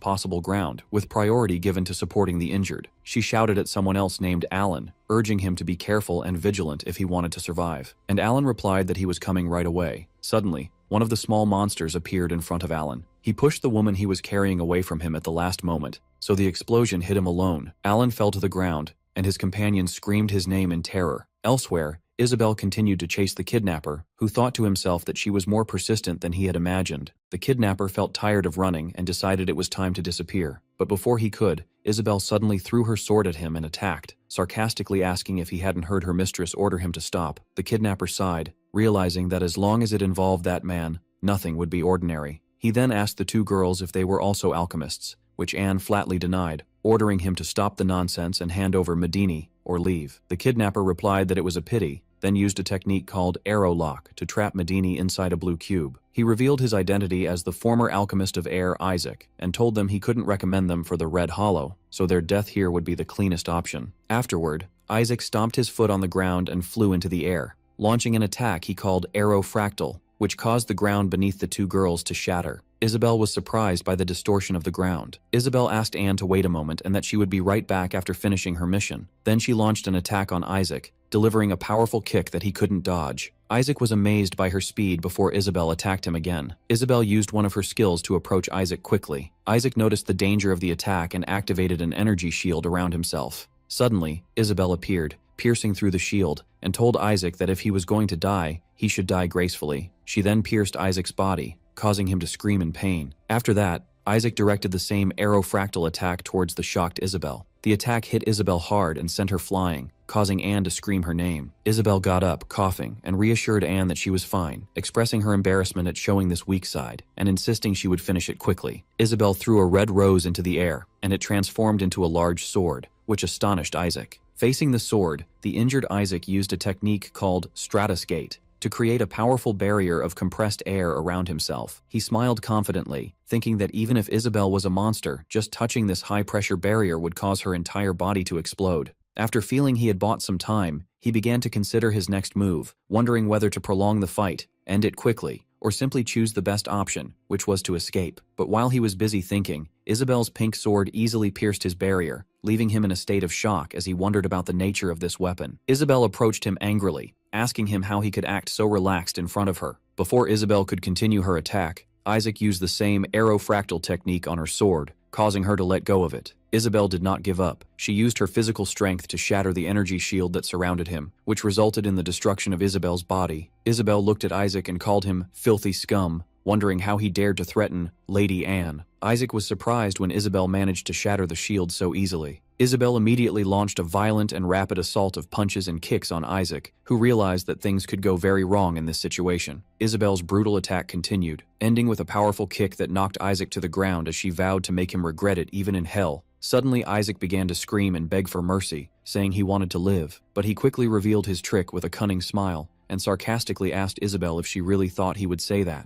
possible ground, with priority given to supporting the injured. She shouted at someone else named Alan, urging him to be careful and vigilant if he wanted to survive. And Alan replied that he was coming right away. Suddenly, one of the small monsters appeared in front of Alan. He pushed the woman he was carrying away from him at the last moment, so the explosion hit him alone. Alan fell to the ground, and his companion screamed his name in terror. Elsewhere, Isabel continued to chase the kidnapper, who thought to himself that she was more persistent than he had imagined. The kidnapper felt tired of running and decided it was time to disappear. But before he could, Isabel suddenly threw her sword at him and attacked, sarcastically asking if he hadn't heard her mistress order him to stop. The kidnapper sighed, realizing that as long as it involved that man, nothing would be ordinary. He then asked the two girls if they were also alchemists, which Anne flatly denied, ordering him to stop the nonsense and hand over Medini, or leave. The kidnapper replied that it was a pity, then used a technique called arrow lock to trap Medini inside a blue cube. He revealed his identity as the former alchemist of air, Isaac, and told them he couldn't recommend them for the Red Hollow, so their death here would be the cleanest option. Afterward, Isaac stomped his foot on the ground and flew into the air, launching an attack he called Arrow Fractal, which caused the ground beneath the two girls to shatter. Isabel was surprised by the distortion of the ground. Isabel asked Anne to wait a moment and that she would be right back after finishing her mission. Then she launched an attack on Isaac, delivering a powerful kick that he couldn't dodge. Isaac was amazed by her speed before Isabel attacked him again. Isabel used one of her skills to approach Isaac quickly. Isaac noticed the danger of the attack and activated an energy shield around himself. Suddenly, Isabel appeared, piercing through the shield, and told Isaac that if he was going to die, he should die gracefully. She then pierced Isaac's body, causing him to scream in pain. After that, Isaac directed the same arrow fractal attack towards the shocked Isabel. The attack hit Isabel hard and sent her flying, causing Anne to scream her name. Isabel got up, coughing, and reassured Anne that she was fine, expressing her embarrassment at showing this weak side, and insisting she would finish it quickly. Isabel threw a red rose into the air, and it transformed into a large sword, which astonished Isaac. Facing the sword, the injured Isaac used a technique called Stratusgate to create a powerful barrier of compressed air around himself. He smiled confidently, thinking that even if Isabel was a monster, just touching this high-pressure barrier would cause her entire body to explode. After feeling he had bought some time, he began to consider his next move, wondering whether to prolong the fight, end it quickly, or simply choose the best option, which was to escape. But while he was busy thinking, Isabel's pink sword easily pierced his barrier, leaving him in a state of shock as he wondered about the nature of this weapon. Isabel approached him angrily, asking him how he could act so relaxed in front of her. Before Isabel could continue her attack, Isaac used the same arrow fractal technique on her sword, causing her to let go of it. Isabel did not give up. She used her physical strength to shatter the energy shield that surrounded him, which resulted in the destruction of Isabel's body. Isabel looked at Isaac and called him filthy scum, wondering how he dared to threaten Lady Anne. Isaac was surprised when Isabel managed to shatter the shield so easily. Isabel immediately launched a violent and rapid assault of punches and kicks on Isaac, who realized that things could go very wrong in this situation. Isabel's brutal attack continued, ending with a powerful kick that knocked Isaac to the ground as she vowed to make him regret it even in hell. Suddenly, Isaac began to scream and beg for mercy, saying he wanted to live, but he quickly revealed his trick with a cunning smile and sarcastically asked Isabel if she really thought he would say that.